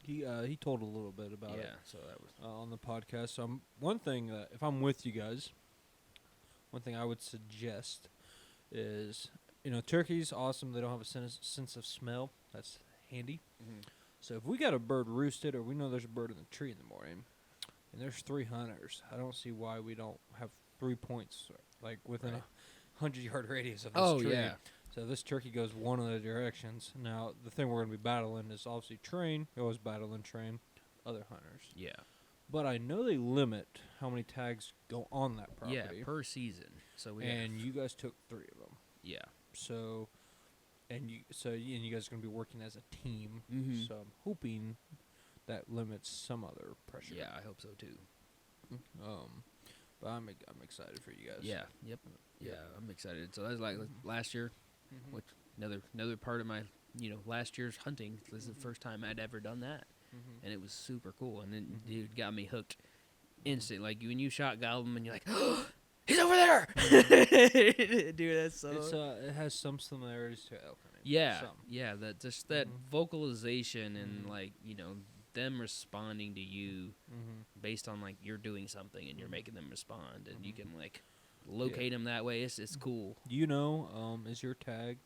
Yeah, he told a little bit about it. Yeah, so that was on the podcast. So one thing if I'm with you guys, one thing I would suggest is turkeys, awesome. They don't have a sense of smell. That's handy. Mhm. So if we got a bird roosted, or we know there's a bird in the tree in the morning, and there's 3 hunters, I don't see why we don't have 3 points like within Right. 100-yard radius of this tree. Yeah. So this turkey goes one of the directions. Now the thing we're gonna be battling is obviously train. You always battle and train other hunters. Yeah. But I know they limit how many tags go on that property. Yeah, per season. So we and have, you guys took 3 of them. yeah. So, and you guys are gonna be working as a team. Mhm. So I'm hoping that limits some other pressure. Yeah, I hope so too. But I'm excited for you guys. Yeah. Yep. Yeah, I'm excited. So that's like Mhm. last year, Mhm. which another part of my last year's hunting. This is the first time I'd ever done that, Mhm. and it was super cool. And then Mhm. dude got me hooked instant. Like when you shot Gollum and you're like, oh, he's over there, dude. That's so. It's it has some similarities to elk hunting. Yeah, Some. yeah. That just that Mhm. vocalization and Mhm. like them responding to you Mm-hmm. based on like you're doing something and you're Mhm. making them respond and you Mhm. can like locate them that way. It's cool. Do is your tag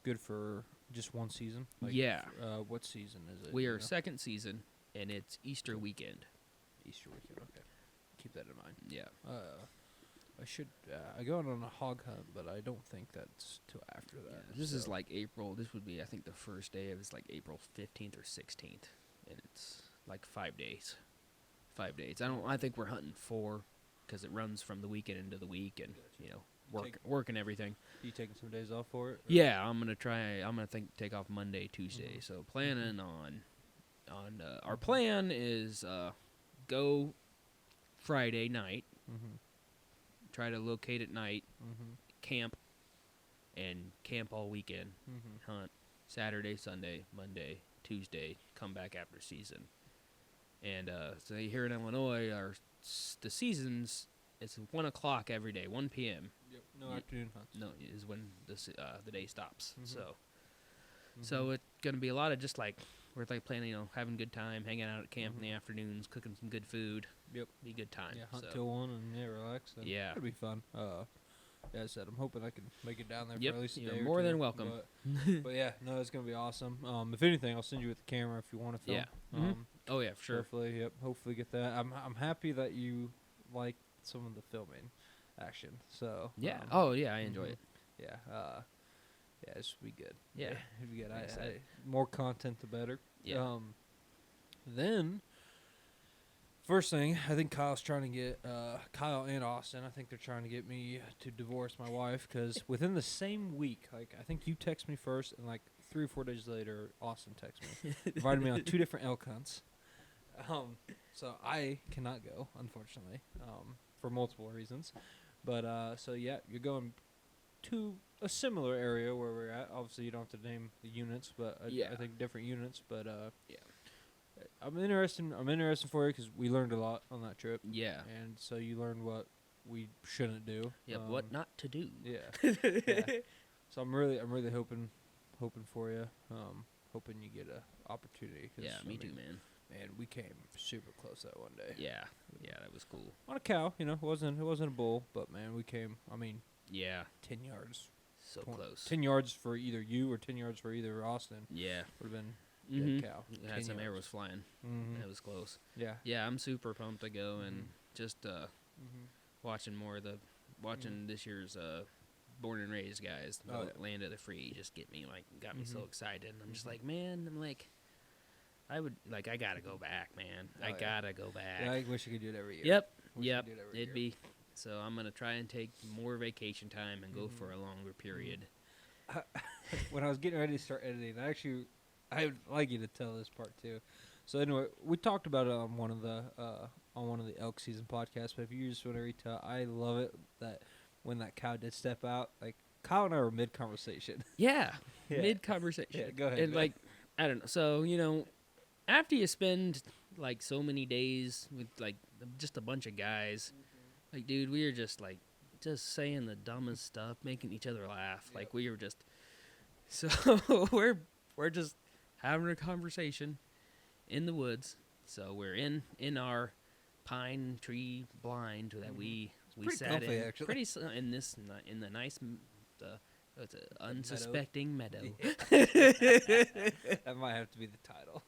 good for just one season? Yeah. What season is it? We you are know? second season and it's Easter weekend. Easter weekend. Okay, keep that in mind. Yeah. I should. I go out on a hog hunt, but I don't think that's till after that. This is so. like April. This would be I think the first day of it's like April 15th or 16th and it's like 5 days. 5 days. I think we're hunting 4 because it runs from the weekend into the week and work and everything. You taking some days off for it? or- Yeah, I'm gonna take off Monday, Tuesday. Mhm. So planning on our plan is go Friday night, Mm-hmm. try to locate at night, Mm-hmm. camp all weekend, Mm-hmm. hunt Saturday, Sunday, Monday, Tuesday, come back after season. And so here in Illinois, the seasons it's 1 o'clock every day, 1 p.m. Yep. No afternoon hunts. No, is when the day stops. Mhm. So it's gonna be a lot of just like we're like planning, having a good time, hanging out at camp in the Mhm. afternoons, cooking some good food. Yep. Be a good time. Yeah, hunt so. till 1 and relax. And Yeah. it'll be fun. As I said, I'm hoping I can make it down there Yep, for at least a you're day or more two, than welcome. But yeah, no, it's gonna be awesome. If anything, I'll send you with the camera if you want to film. Yeah. Mhm. Oh yeah, for sure. Hopefully, hopefully get that. I'm happy that you like some of the filming action. So Yeah. Oh yeah, I enjoy mhm. it. Yeah. Yeah, this would be good. Yeah. It'd be good. I'm excited. More content, the better. Yeah. Then, first thing, I think Kyle's trying to get Kyle and Austin. I think they're trying to get me to divorce my wife because within the same week, like I think you text me first, and like 3 or 4 days later, Austin texts me, invited me on 2 different elk hunts. So I cannot go, unfortunately, for multiple reasons. But so yeah, you're going to a similar area where we're at. Obviously, you don't have to name the units, but I think different units. But Yeah. I'm interested for you because we learned a lot on that trip, Yeah. and so you learned what we shouldn't do. Yeah. What not to do? Yeah. Yeah. So I'm really hoping for you. Hoping you get a opportunity. 'Cause, Yeah. I Me too, mean, man. Man, we came super close that one day. Yeah. Yeah. That was cool. On a cow, it wasn't a bull, but man, we came. I mean, Yeah. 10 yards. So 20 close. 10 yards for either you or 10 yards for either Austin Yeah. would have been Mhm. dead cow. I 10 had some yards. arrows flying. Mhm. It was close. Yeah. Yeah, I'm super pumped to go and just Mhm. watching more of this year's Born and Raised guys, Oh, the yeah. Land of the Free, just got me so Mhm. excited. And I'm just Mhm. like, man, I gotta go back, man. Oh, I yeah. gotta go back. Yeah, I wish you could do it every year. Yep, Wish you yep. could do it every It'd year. be. So I'm gonna try and take more vacation time and go Mhm. for a longer period. When I was getting ready to start editing, I would like you to tell this part too. So anyway, we talked about it on one of the elk season podcasts. But if you just want to retell, I love it that when that cow did step out, like Kyle and I were mid conversation. Yeah, Yeah. mid conversation. Yeah, go ahead, And man. like, I don't know. So after you spend like so many days with like just a bunch of guys, like dude, we were just like saying the dumbest stuff, making each other laugh. Like we were just so we're just having a conversation in the woods. So we're in our pine tree blind that we pretty sat comfy, in actually. pretty in the nice It's an unsuspecting meadow. That might have to be the title.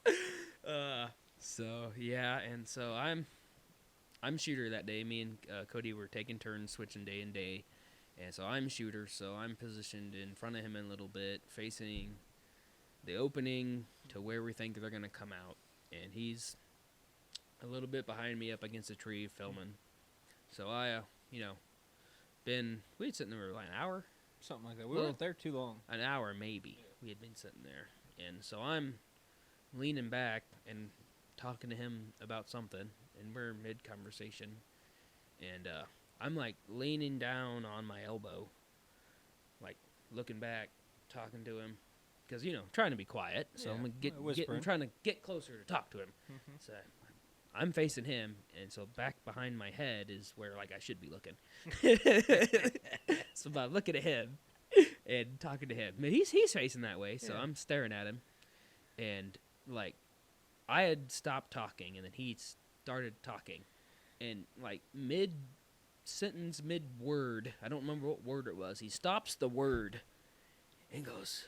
So yeah, and so I'm shooter that day. Me and Cody were taking turns switching day and day, and so I'm shooter. So I'm positioned in front of him a little bit, facing the opening to where we think they're gonna come out, and he's a little bit behind me up against a tree filming. So I, we had sitting there like an hour. Something like that. We weren't there too long. An hour maybe. We had been sitting there, and so I'm leaning back and talking to him about something, and we're mid conversation, and I'm like leaning down on my elbow, like looking back, talking to him, because trying to be quiet. So I'm I'm trying to get closer to talk to him. Mm-hmm. So I'm facing him, and so back behind my head is where like I should be looking. So I'm looking at him and talking to him. But he's facing that way, so I'm staring at him, and like I had stopped talking, and then he started talking, and like mid sentence, mid word, I don't remember what word it was. He stops the word and goes,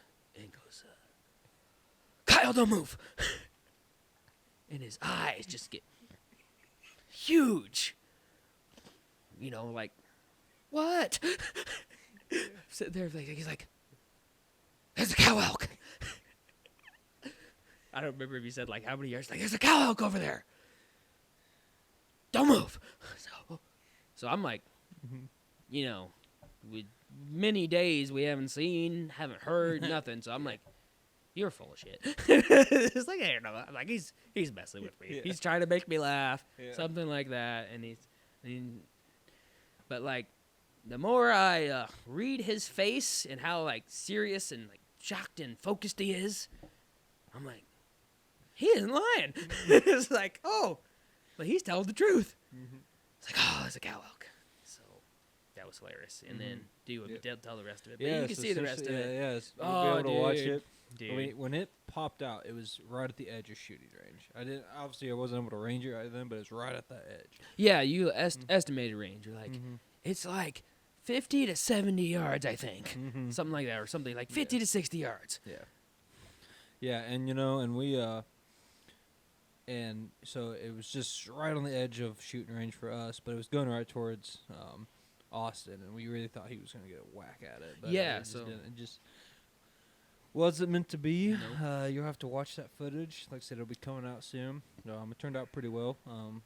Kyle, don't move. And his eyes just get huge. Like, what? Sitting there, he's like, there's a cow elk. I don't remember if he said, like, how many yards. Like, there's a cow elk over there. Don't move. So I'm like, with many days we haven't seen, haven't heard, nothing. So I'm like, you're full of shit. It's like, I don't know. Like, he's messing with me. Yeah. He's trying to make me laugh, something like that. But like, the more I read his face and how like serious and like shocked and focused he is, I'm like, he isn't lying. It's like, oh, but he's telling the truth. Mm-hmm. It's like, oh, it's a cow elk. So that was hilarious. And then tell the rest of it. But you can see the rest of it. Yes. You'll be able to watch it. Dude. When it popped out, it was right at the edge of shooting range. I wasn't able to range it right then, but it's right at that edge. Yeah, you estimated range. You're like, it's like 50 to 70 yards, I think. Mm-hmm. Something like that, or something like 50 to 60 yards. Yeah. Yeah, and and we and so it was just right on the edge of shooting range for us, but it was going right towards Austin, and we really thought he was going to get a whack at it. But it just wasn't meant to be. Nope. You'll have to watch that footage. Like I said, it'll be coming out soon. It turned out pretty well,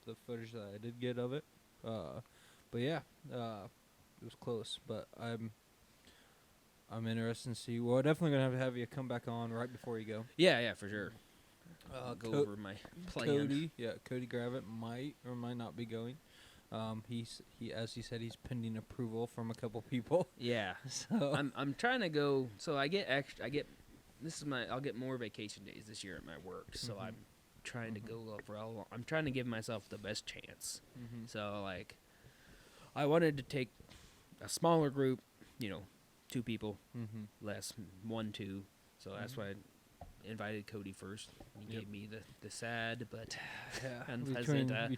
the footage that I did get of it. But yeah, it was close. But I'm interested to see. Well, definitely going to have you come back on right before you go. Yeah, for sure. Go over my plan. Cody Gravitt might or might not be going. He as he said, he's pending approval from a couple people. Yeah. So I'm trying to go. So I'll get more vacation days this year at my work. So I'm trying to go over I'm trying to give myself the best chance. Mm-hmm. So like, I wanted to take a smaller group, 2 people, less 1, 2. So that's why I invited Cody first. He gave me the sad but unpleasant. I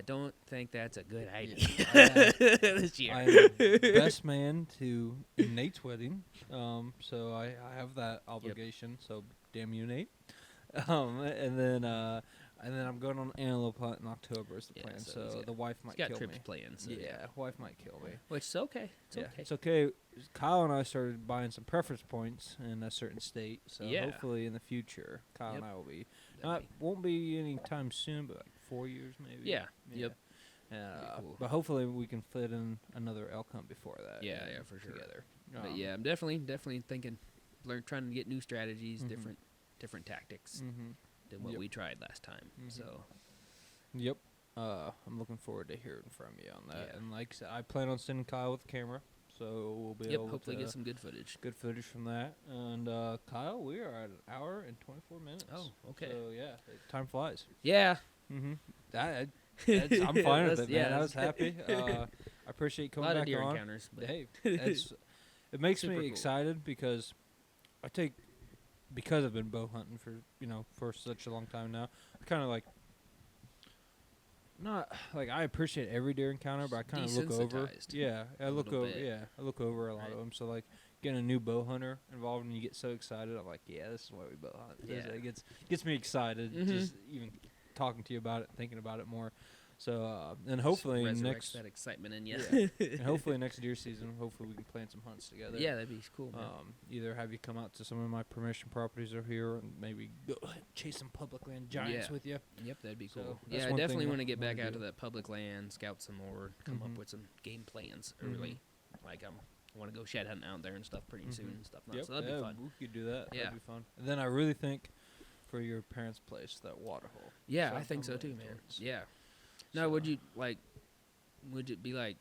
don't think that's a good idea this year. I'm the best man to Nate's wedding, so I have that obligation. So damn you, Nate. And then I'm going on antelope hunt in October is the plan. So the wife might kill me. He's got trips planned. So wife might kill me. Which is okay. It's okay. Kyle and I started buying some preference points in a certain state. So hopefully in the future, Kyle and I will be. Won't be anytime soon, but like 4 years maybe. Yeah. Yep. Cool. But hopefully we can fit in another elk hunt before that. Yeah, for sure. Together. But I'm definitely thinking, trying to get new strategies, different tactics than what we tried last time. So. Yep. I'm looking forward to hearing from you on that. Yeah. And like I said, I plan on sending Kyle with the camera, so we'll be able hopefully to get some good footage. Good footage from that. And Kyle, we are at an hour and 24 minutes. Oh, okay. So yeah, time flies. Yeah. I'm fine with it, man. I was happy. I appreciate you coming back on. A lot of deer encounters. But hey, it makes me excited because because I've been bow hunting for such a long time now. I kind of like not like I appreciate every deer encounter, but I kind of look over. Desensitized Yeah, I a look little over. bit. Yeah, I look over a lot Right. of them. So like getting a new bow hunter involved, and you get so excited. I'm like, yeah, this is why we bow hunt. Yeah. It gets me excited Mhm. just even talking to you about it, thinking about it more. So and hopefully Resurrects next that excitement in you. yeah, and hopefully next deer season, hopefully we can plan some hunts together. Yeah, that'd be cool. Man. Either have you come out to some of my permission properties over here, and maybe go chase some public land giants Yeah. with you. Yep, that'd be So cool. that's Yeah, I one thing definitely I want to get wanna back out do. to that public land, scout some more, come Mhm. up with some game plans early. Like I want to go shed hunting out there and stuff pretty soon and stuff. Yep, So that'd yeah, be fun. we could do that. Yeah. That'd be fun. And then I really think for your parents' place, that water hole. Yeah, So I think I'm so too, leaning man. towards. Yeah. Now, would So- you like? Would it be like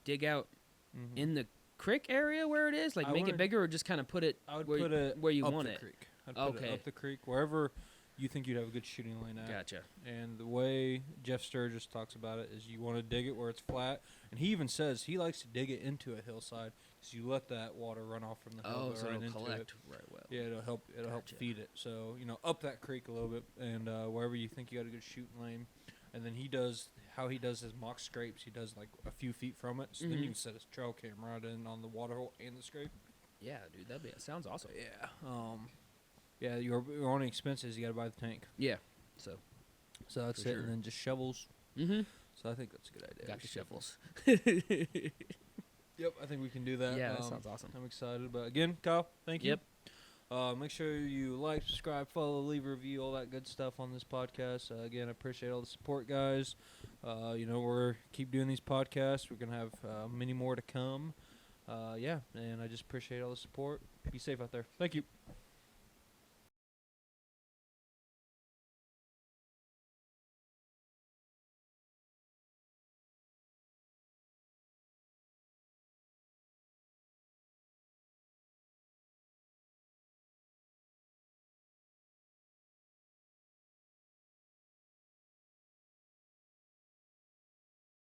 dig out Mhm. in the creek area where it is, like I make would- it bigger, or just kind of put it I would where, put it where you up want the it? creek. I'd put Okay. it up the creek, wherever you think you'd have a good shooting lane at. Gotcha. And the way Jeff Sturgis talks about it is you want to dig it where it's flat. And he even says he likes to dig it into a hillside because you let that water run off from the hill. Oh, go so right it'll into collect it. right well. Yeah, it'll help. It'll help Gotcha. feed it. So up that creek a little bit, and wherever you think you got a good shooting lane, and then he does his mock scrapes. He does like a few feet from it, so then you Mhm. can set his trail cam right in on the water hole and the scrape. Yeah, dude, sounds awesome. Yeah. Yeah. Your only expenses you got to buy the tank. Yeah. So. So that's For it, sure. and then just shovels. Mm-hmm. So I think that's a good idea. Got the Just shovels. Yep, I think we can do that. Yeah, that sounds awesome. I'm excited. But again, Kyle, thank you. Yep. Make sure you like, subscribe, follow, leave a review, all that good stuff on this podcast. Again, I appreciate all the support, guys. We're keep doing these podcasts. We're gonna have many more to come. And I just appreciate all the support. Be safe out there. Thank you.